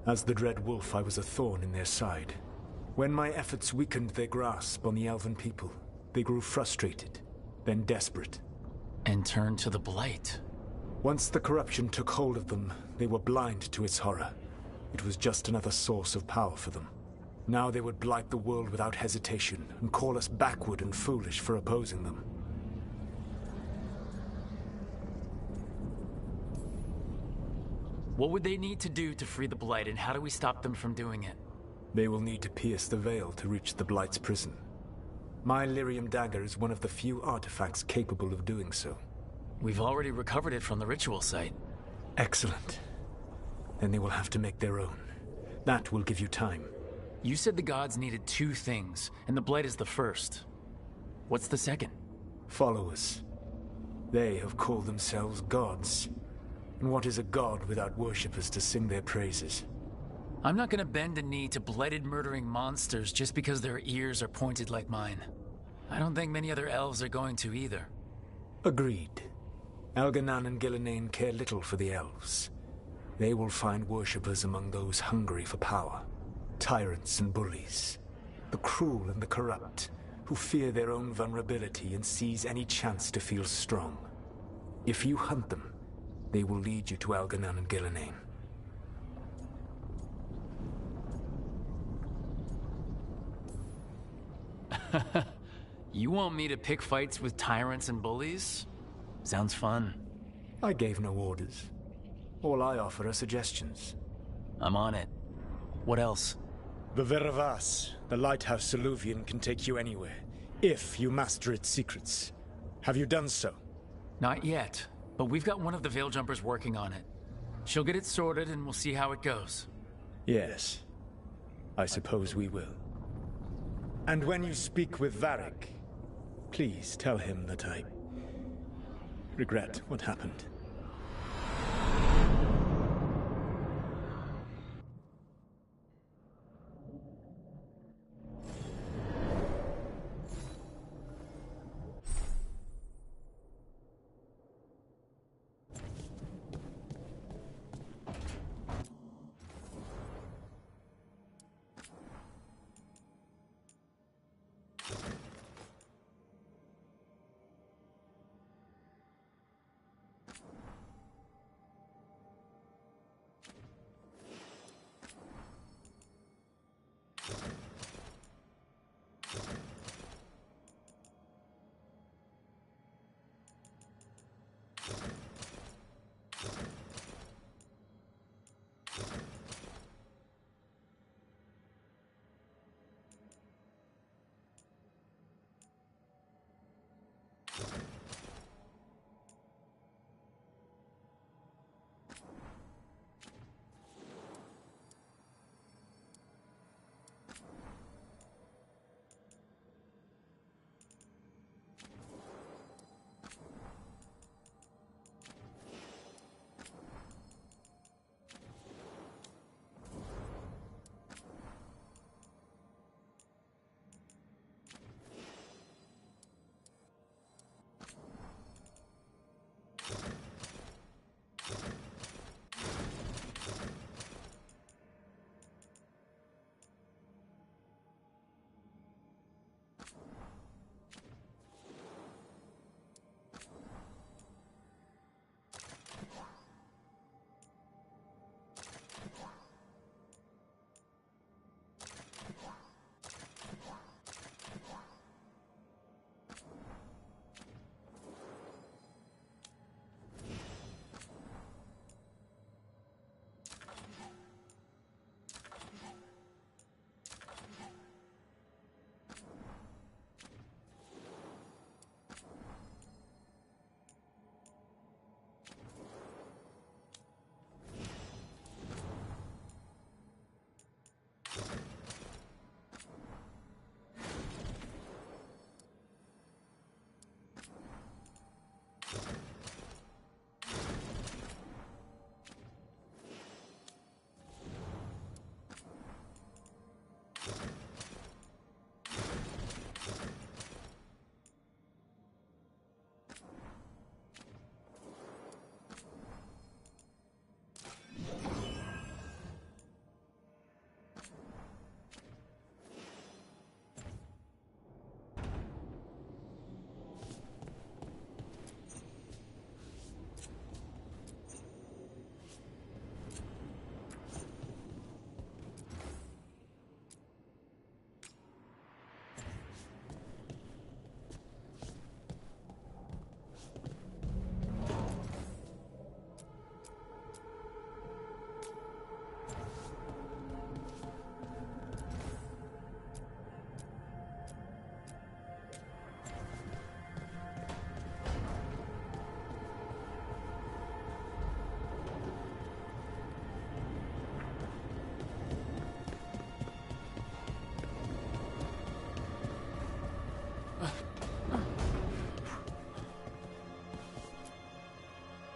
As the Dread Wolf, I was a thorn in their side. When my efforts weakened their grasp on the elven people, they grew frustrated, then desperate. And turned to the Blight. Once the corruption took hold of them, they were blind to its horror. It was just another source of power for them. Now they would blight the world without hesitation and call us backward and foolish for opposing them. What would they need to do to free the Blight, and how do we stop them from doing it? They will need to pierce the veil to reach the Blight's prison. My Lyrium dagger is one of the few artifacts capable of doing so. We've already recovered it from the ritual site. Excellent. Then they will have to make their own. That will give you time. You said the gods needed two things, and the Blight is the first. What's the second? Followers. They have called themselves gods. And what is a god without worshippers to sing their praises? I'm not gonna bend a knee to blighted murdering monsters just because their ears are pointed like mine. I don't think many other elves are going to either. Agreed. Elganon and Gillenane care little for the elves. They will find worshippers among those hungry for power. Tyrants and bullies. The cruel and the corrupt, who fear their own vulnerability and seize any chance to feel strong. If you hunt them, they will lead you to Elganon and Gillenane. You want me to pick fights with tyrants and bullies? Sounds fun. I gave no orders. All I offer are suggestions. I'm on it. What else? The Veravas, the lighthouse Soluvian, can take you anywhere, if you master its secrets. Have you done so? Not yet, but we've got one of the Veil Jumpers working on it. She'll get it sorted and we'll see how it goes. Yes. I suppose we will. And when you speak with Varric, please tell him that I regret what happened.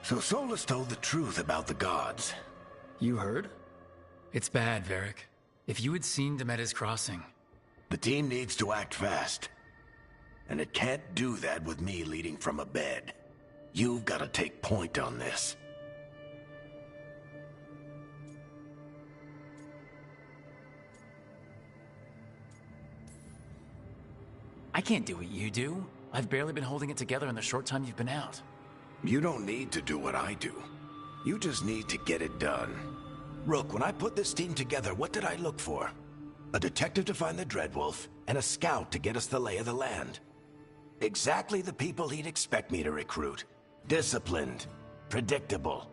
So Solus told the truth about the gods. You heard? It's bad, Varric. If you had seen Demeter's crossing... The team needs to act fast. And it can't do that with me leading from a bed. You've got to take point on this. I can't do what you do. I've barely been holding it together in the short time you've been out. You don't need to do what I do. You just need to get it done. Rook, when I put this team together, what did I look for? A detective to find the Dreadwolf, and a scout to get us the lay of the land. Exactly the people he'd expect me to recruit. Disciplined, predictable.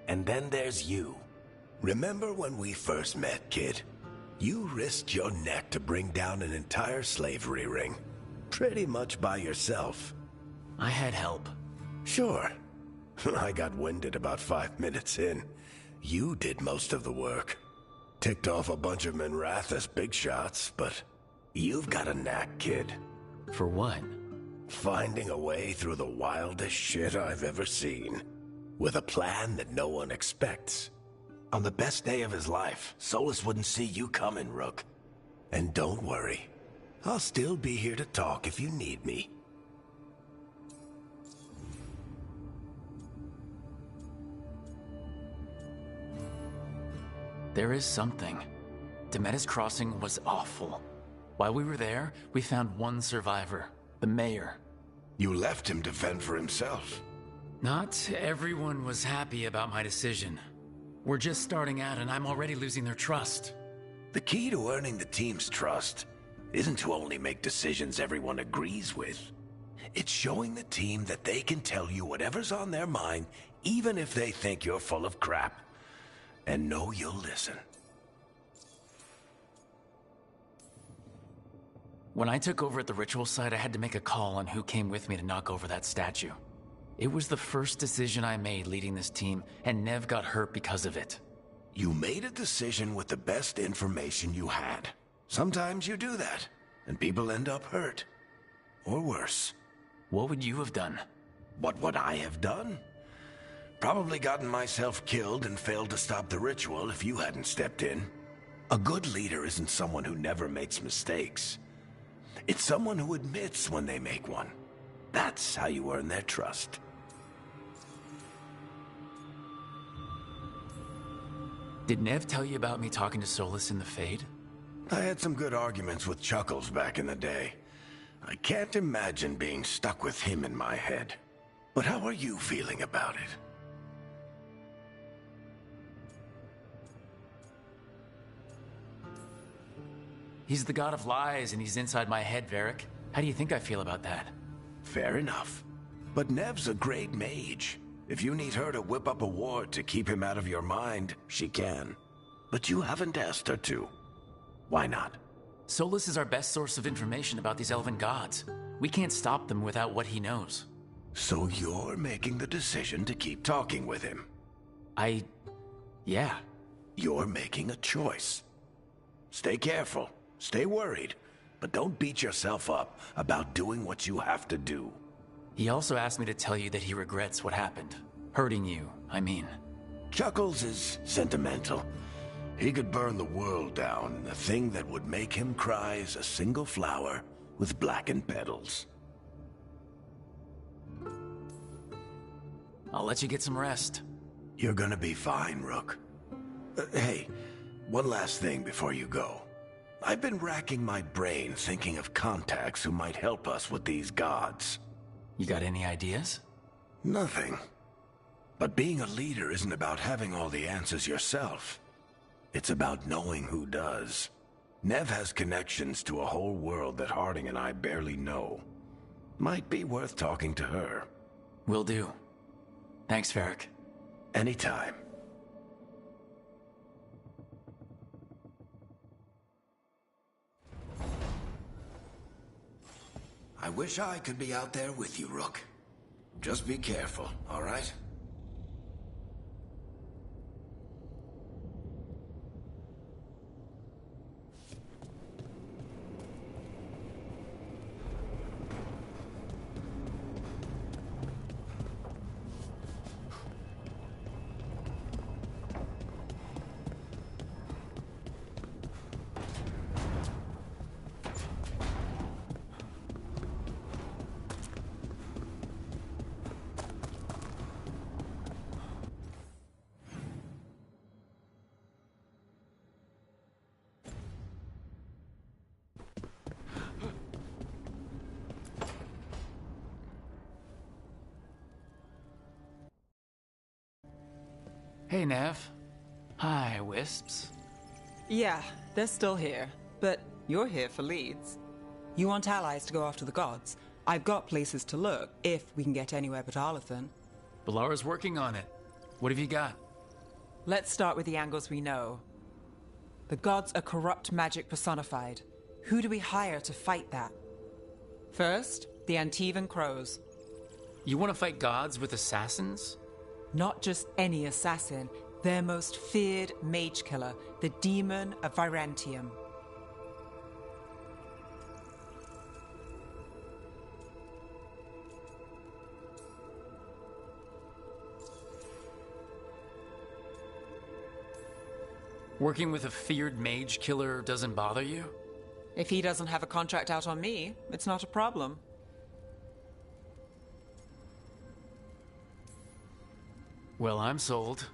And then there's you. Remember when we first met, kid? You risked your neck to bring down an entire slavery ring. Pretty much by yourself. I had help. Sure. I got winded about 5 minutes in. You did most of the work. Ticked off a bunch of Minrathous big shots, but you've got a knack, kid. For what? Finding a way through the wildest shit I've ever seen. With a plan that no one expects. On the best day of his life, Solus wouldn't see you coming, Rook. And don't worry. I'll still be here to talk if you need me. There is something. Demeter's crossing was awful. While we were there, we found one survivor, the mayor. You left him to fend for himself. Not everyone was happy about my decision. We're just starting out and I'm already losing their trust. The key to earning the team's trust isn't to only make decisions everyone agrees with. It's showing the team that they can tell you whatever's on their mind, even if they think you're full of crap. And know you'll listen. When I took over at the ritual site, I had to make a call on who came with me to knock over that statue. It was the first decision I made leading this team, and Nev got hurt because of it. You made a decision with the best information you had. Sometimes you do that, and people end up hurt. Or worse. What would you have done? What would I have done? Probably gotten myself killed and failed to stop the ritual if you hadn't stepped in. A good leader isn't someone who never makes mistakes. It's someone who admits when they make one. That's how you earn their trust. Did Nev tell you about me talking to Solus in the Fade? I had some good arguments with Chuckles back in the day. I can't imagine being stuck with him in my head. But how are you feeling about it? He's the god of lies and he's inside my head, Varric. How do you think I feel about that? Fair enough. But Nev's a great mage. If you need her to whip up a ward to keep him out of your mind, she can. But you haven't asked her to. Why not? Solus is our best source of information about these elven gods. We can't stop them without what he knows. So you're making the decision to keep talking with him? Yeah. You're making a choice. Stay careful. Stay worried, but don't beat yourself up about doing what you have to do. He also asked me to tell you that he regrets what happened. Hurting you, I mean. Chuckles is sentimental. He could burn the world down, and the thing that would make him cry is a single flower with blackened petals. I'll let you get some rest. You're gonna be fine, Rook. Hey, one last thing before you go. I've been racking my brain thinking of contacts who might help us with these gods. You got any ideas? Nothing. But being a leader isn't about having all the answers yourself. It's about knowing who does. Nev has connections to a whole world that Harding and I barely know. Might be worth talking to her. Will do. Thanks, Varric. Anytime. I wish I could be out there with you, Rook. Just be careful, all right? Hey, Nev. Hi, Wisps. Yeah, they're still here, but you're here for leads. You want allies to go after the gods? I've got places to look, if we can get anywhere but Arlathan. Balara's working on it. What have you got? Let's start with the angles we know. The gods are corrupt magic personified. Who do we hire to fight that? First, the Antivan Crows. You want to fight gods with assassins? Not just any assassin, their most feared mage killer, the Demon of Virantium. Working with a feared mage killer doesn't bother you? If he doesn't have a contract out on me, it's not a problem. Well, I'm sold.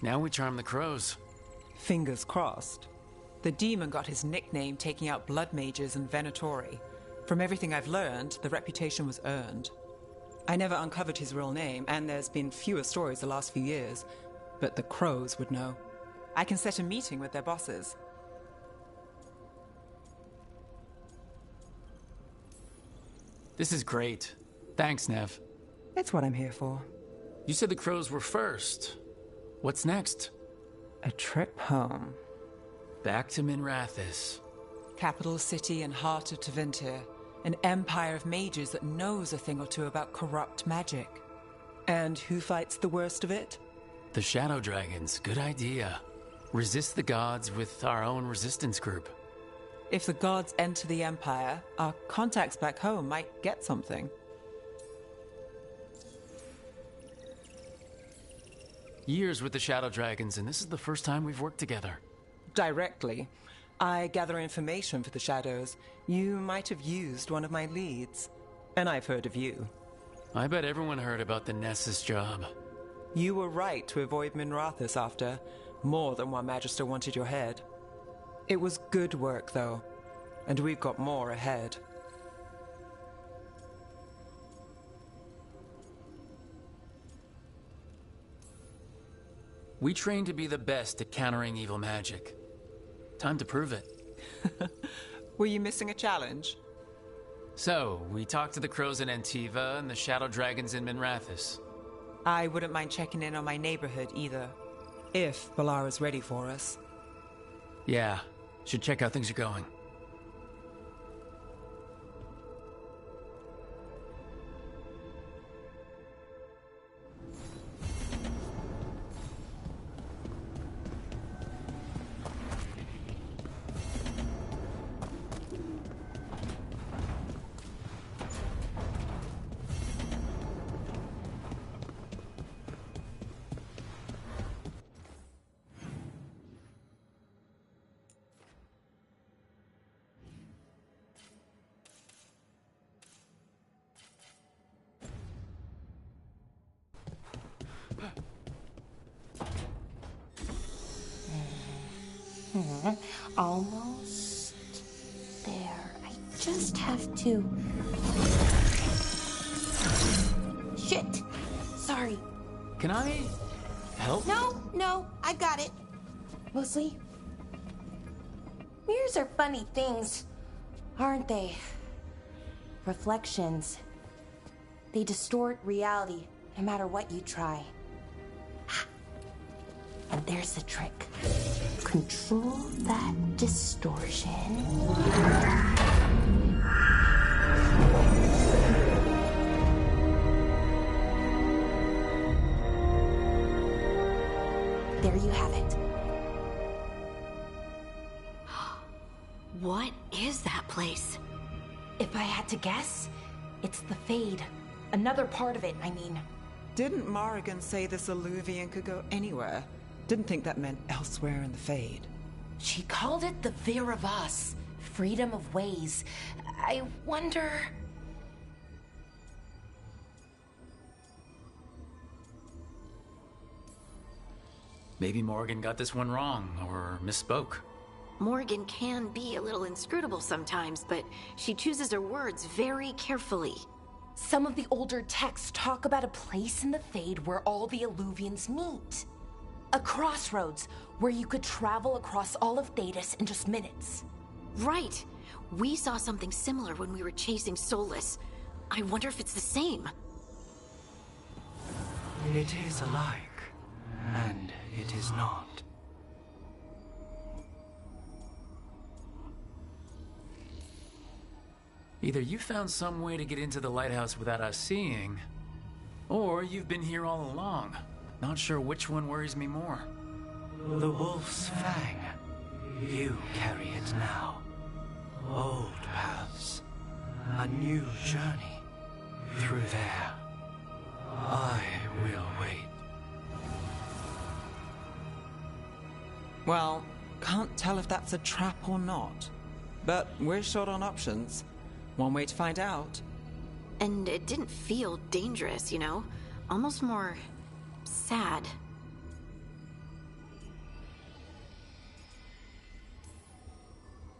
Now we charm the crows. Fingers crossed. The demon got his nickname taking out blood mages and Venatori. From everything I've learned, the reputation was earned. I never uncovered his real name, and there's been fewer stories the last few years, but the crows would know. I can set a meeting with their bosses. This is great. Thanks, Nev. It's what I'm here for. You said the crows were first. What's next? A trip home. Back to Minrathous. Capital city and heart of Tevinter. An empire of mages that knows a thing or two about corrupt magic. And who fights the worst of it? The Shadow Dragons. Good idea. Resist the gods with our own resistance group. If the gods enter the empire, our contacts back home might get something. Years with the Shadow Dragons, and this is the first time we've worked together. Directly. I gather information for the Shadows. You might have used one of my leads. And I've heard of you. I bet everyone heard about the Nessus job. You were right to avoid Minrathous after. More than one Magister wanted your head. It was good work, though. And we've got more ahead. We train to be the best at countering evil magic. Time to prove it. Were you missing a challenge? So, we talked to the crows in Antiva and the Shadow Dragons in Minrathous. I wouldn't mind checking in on my neighborhood either. If Balara's ready for us. Yeah, should check how things are going. Almost there. I just have to... Shit! Sorry. Can I help? No, I got it. Mostly, mirrors are funny things, aren't they? Reflections. They distort reality, no matter what you try. And there's the trick. Control that distortion. There you have it. What is that place? If I had to guess, it's the Fade. Another part of it, I mean. Didn't Morrigan say this Alluvian could go anywhere? Didn't think that meant elsewhere in the Fade. She called it the Viravas, freedom of ways. I wonder... Maybe Morgan got this one wrong, or misspoke. Morgan can be a little inscrutable sometimes, but she chooses her words very carefully. Some of the older texts talk about a place in the Fade where all the Alluvians meet. A crossroads where you could travel across all of Thedas in just minutes. Right. We saw something similar when we were chasing Solus. I wonder if it's the same. It is alike, and it is not. Either you found some way to get into the lighthouse without us seeing, or you've been here all along. Not sure which one worries me more. The Wolf's Fang. You carry it now. Old paths. A new journey. Through there. I will wait. Well, can't tell if that's a trap or not. But we're short on options. One way to find out. And it didn't feel dangerous, you know? Almost more sad.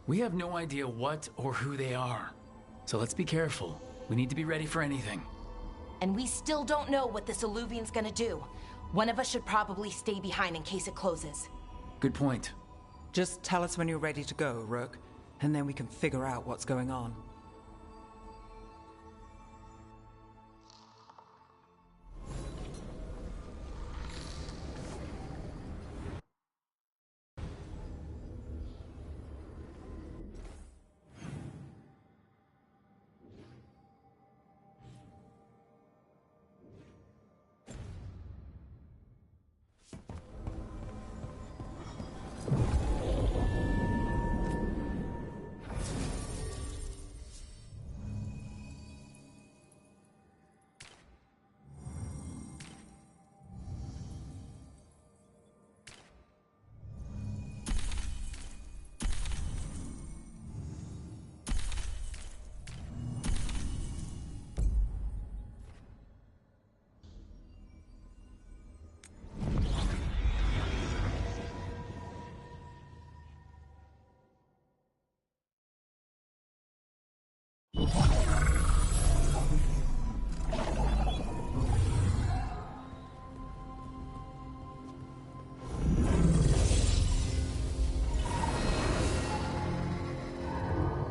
We have no idea what or who they are. So let's be careful. We need to be ready for anything. And we still don't know what this Illuvian's gonna do. One of us should probably stay behind in case it closes. Good point. Just tell us when you're ready to go, Rook, and then we can figure out what's going on.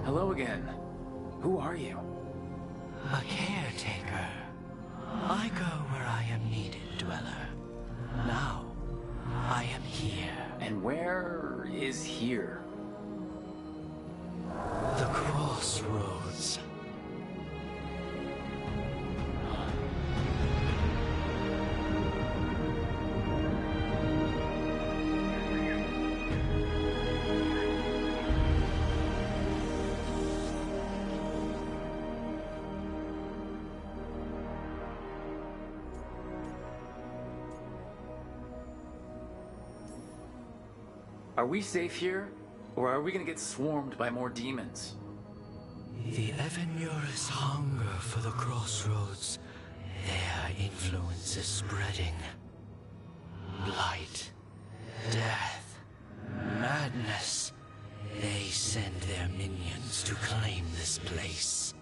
Hello again. Who are you? A caretaker. I go where I am needed, Dweller. Now, I am here. And where is here? The crossroads. Are we safe here? Or are we gonna get swarmed by more demons? The Evanurus hunger for the crossroads. Their influence is spreading. Blight, death, madness. They send their minions to claim this place.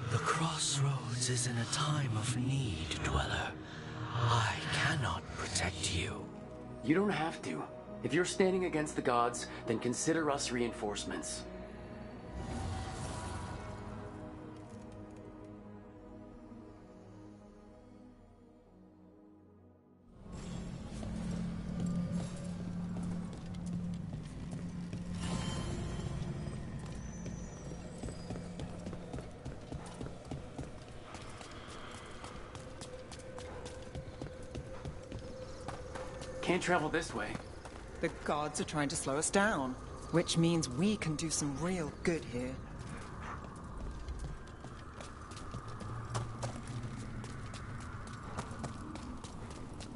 The crossroads is in a time of need, Dweller. I cannot protect you. You don't have to. If you're standing against the gods, then consider us reinforcements. Can't travel this way. The gods are trying to slow us down, which means we can do some real good here.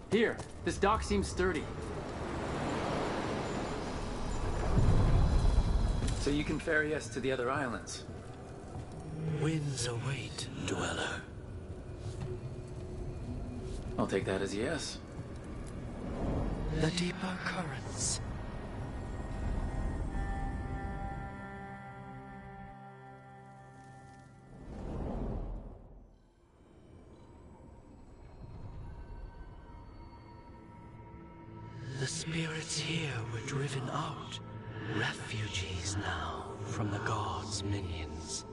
Here, this dock seems sturdy. So you can ferry us to the other islands. Winds await, Dweller. I'll take that as a yes. The deeper currents. spirits here were driven out. Refugees now from the gods' minions.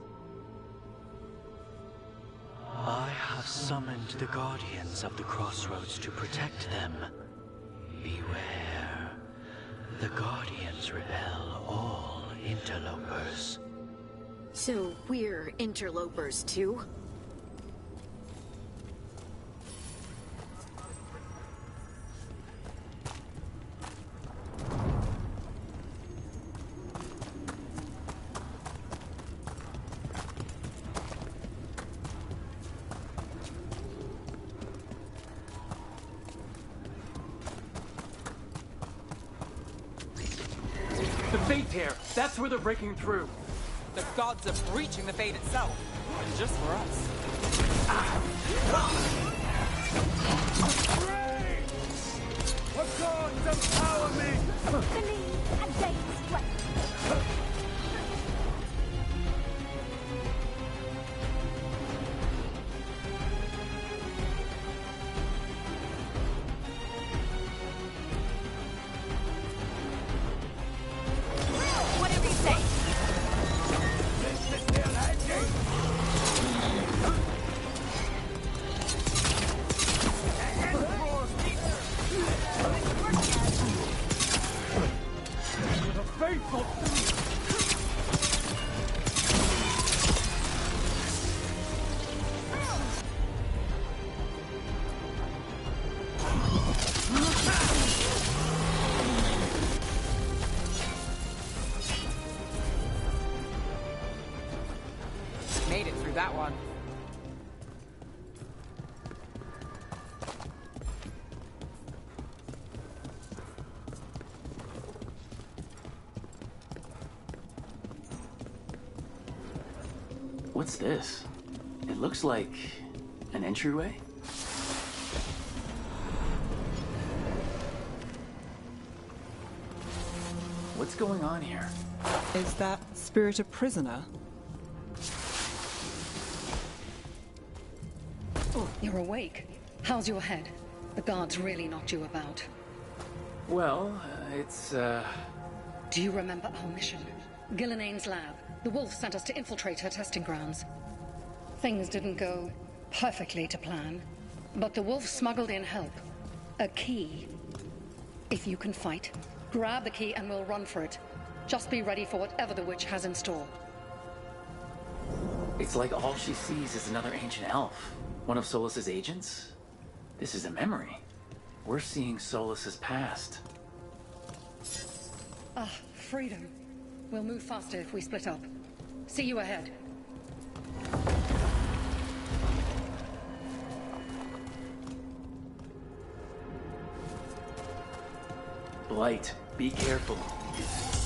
I have summoned the guardians of the crossroads to protect them. Beware. The guardians repel all interlopers. So we're interlopers too? The Fade Tear! That's where they're breaking through! The gods are breaching the Fade itself. And just for us. The gods empower me! Believe and gain strength. Whatever you say. Faithful! Made it through that one. What's this? It looks like an entryway? What's going on here? Is that spirit a prisoner? Oh, you're awake. How's your head? The guards really knocked you about. Well, it's, Do you remember our mission? Gillenane's lab. The wolf sent us to infiltrate her testing grounds. Things didn't go perfectly to plan, but the wolf smuggled in help. A key. If you can fight, grab the key and we'll run for it. Just be ready for whatever the witch has in store. It's like all she sees is another ancient elf. One of Solus's agents? This is a memory. We're seeing Solus's past. Ah, freedom. We'll move faster if we split up. See you ahead. Blight, be careful.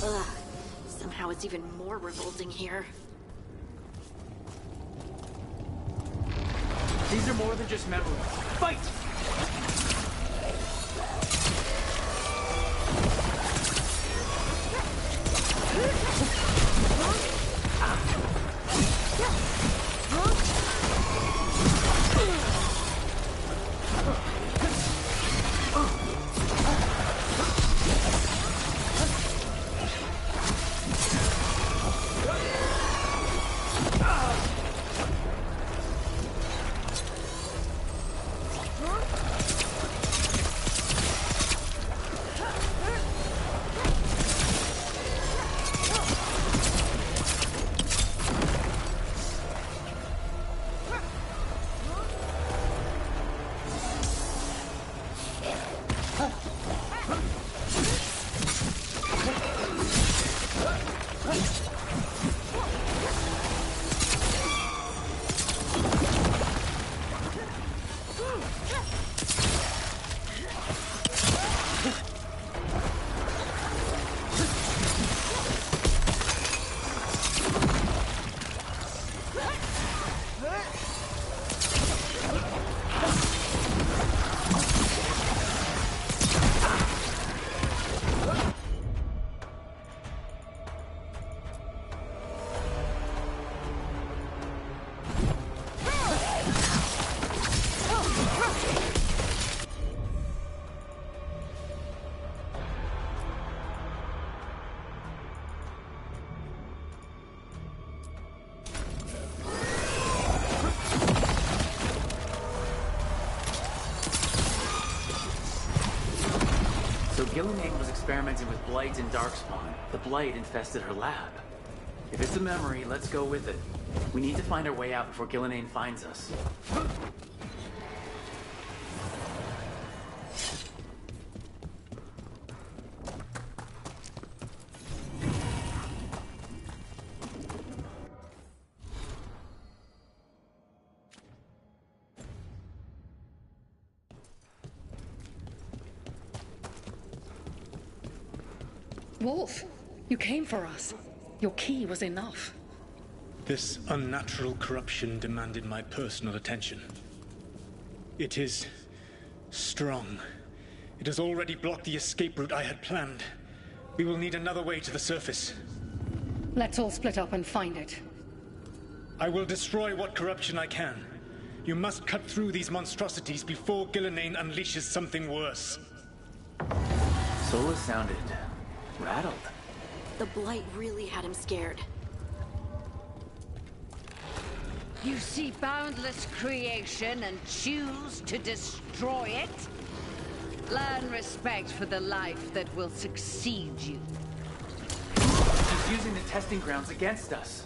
Ugh. Somehow it's even more revolting here. These are more than just memories. Fight! Gillenane was experimenting with Blight and Darkspawn, the Blight infested her lab. If it's a memory, let's go with it. We need to find our way out before Gillenane finds us. Wolf, you came for us. Your key was enough. This unnatural corruption demanded my personal attention. It is strong. It has already blocked the escape route I had planned. We will need another way to the surface. Let's all split up and find it. I will destroy what corruption I can. You must cut through these monstrosities before Gillenane unleashes something worse. Sola sounded rattled. The Blight really had him scared. You see boundless creation and choose to destroy it? Learn respect for the life that will succeed you. He's using the testing grounds against us.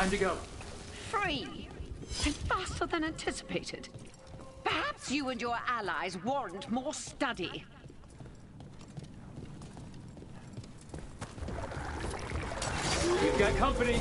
Time to go. Free! And faster than anticipated. Perhaps you and your allies warrant more study. We've got company.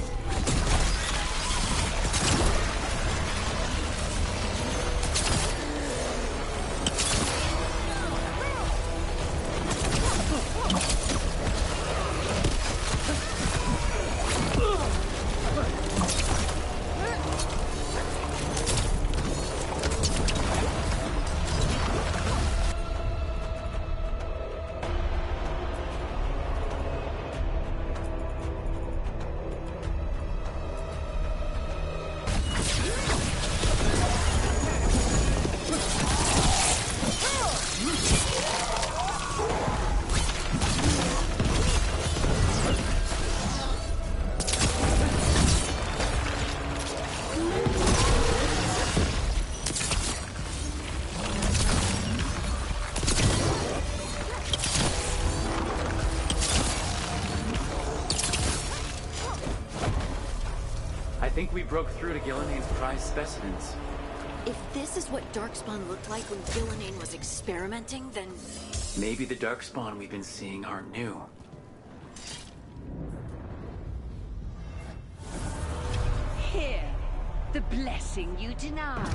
I think we broke through to Gillenane's prized specimens. If this is what Darkspawn looked like when Gillenane was experimenting, then... Maybe the Darkspawn we've been seeing aren't new. Here, the blessing you denied.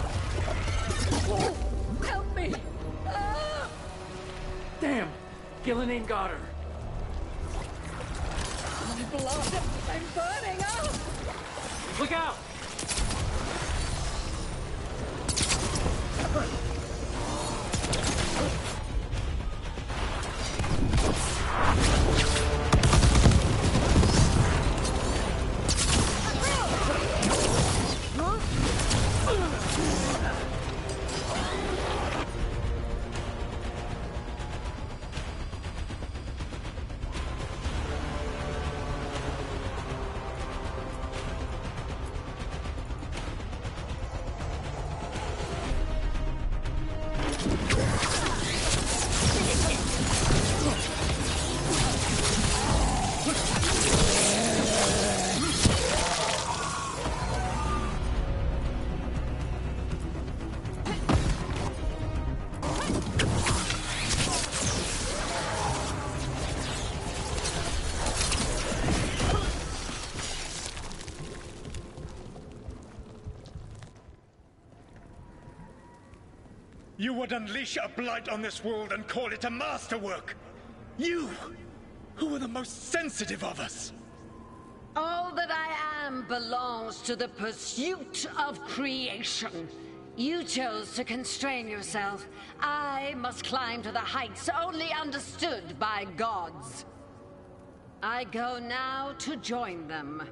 Oh, help me! Ah! Damn! Gillenane got her! My blood! I'm burning up! Look out! You would unleash a blight on this world and call it a masterwork! You, who are the most sensitive of us! All that I am belongs to the pursuit of creation. You chose to constrain yourself. I must climb to the heights only understood by gods. I go now to join them.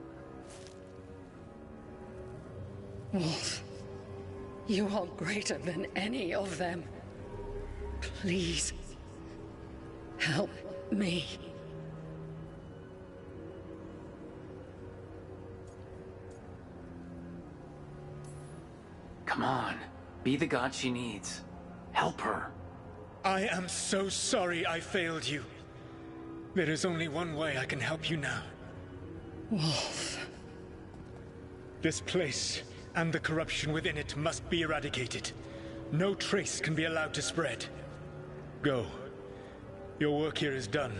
Wolf, you are greater than any of them. Please, help me. Come on. Be the god she needs. Help her. I am so sorry I failed you. There is only one way I can help you now. Wolf. This place and the corruption within it must be eradicated. No trace can be allowed to spread. Go. Your work here is done.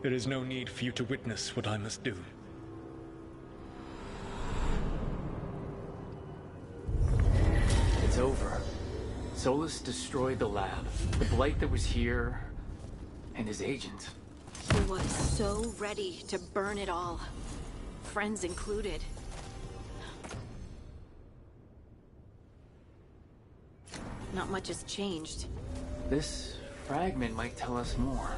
There is no need for you to witness what I must do. It's over. Solus destroyed the lab, the blight that was here, and his agent. He was so ready to burn it all. Friends included. Not much has changed. This fragment might tell us more.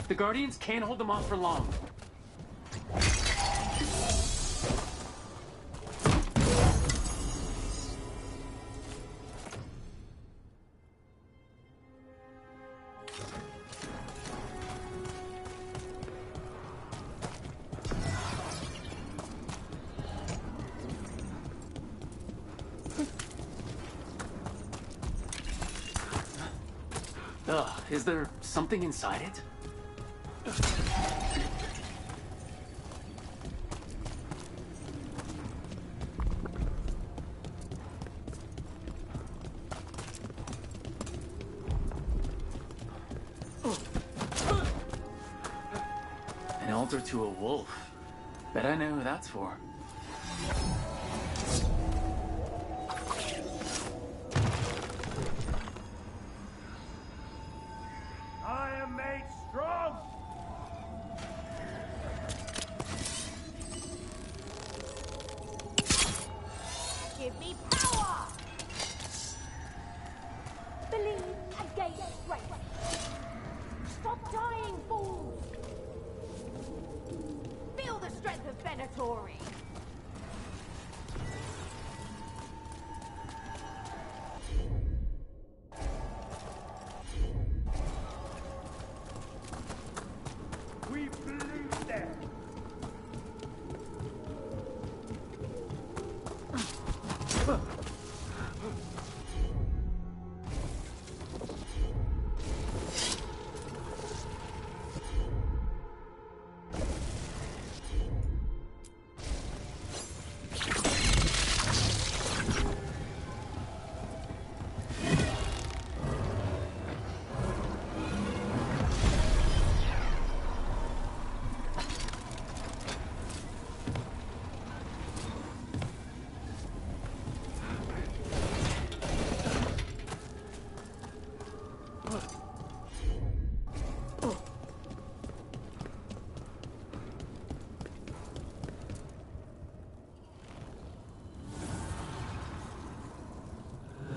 The Guardians can't hold them off for long. Is there something inside it? An altar to a wolf. Bet I know who that's for. Give me power! Believe and gain strength. Stop dying, fools! Feel the strength of Venatori. We believe them.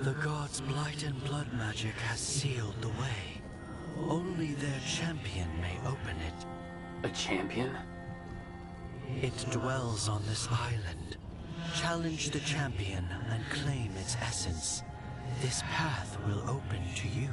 The gods' blight and blood magic has sealed the way. Only their champion may open it. A champion? It dwells on this island. Challenge the champion and claim its essence. This path will open to you.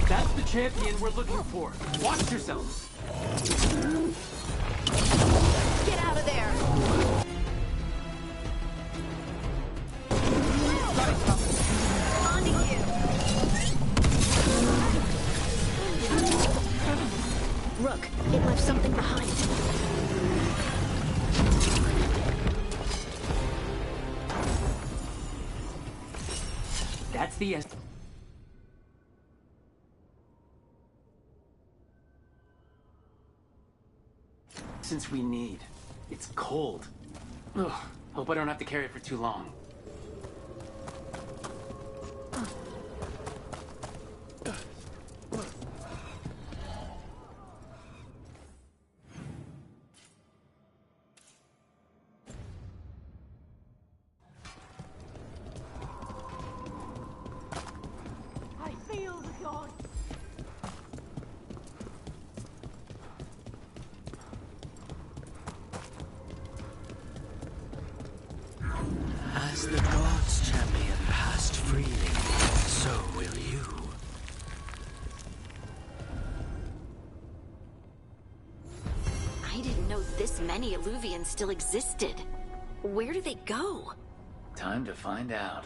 That's the champion we're looking for. Watch yourselves. Get out of there! On to you! Rook, it left something behind. That's the essence we need. It's cold. Ugh, hope I don't have to carry it for too long. I feel the gods! As the gods' champion passed freely, so will you. I didn't know this many Illuvians still existed. Where do they go? Time to find out.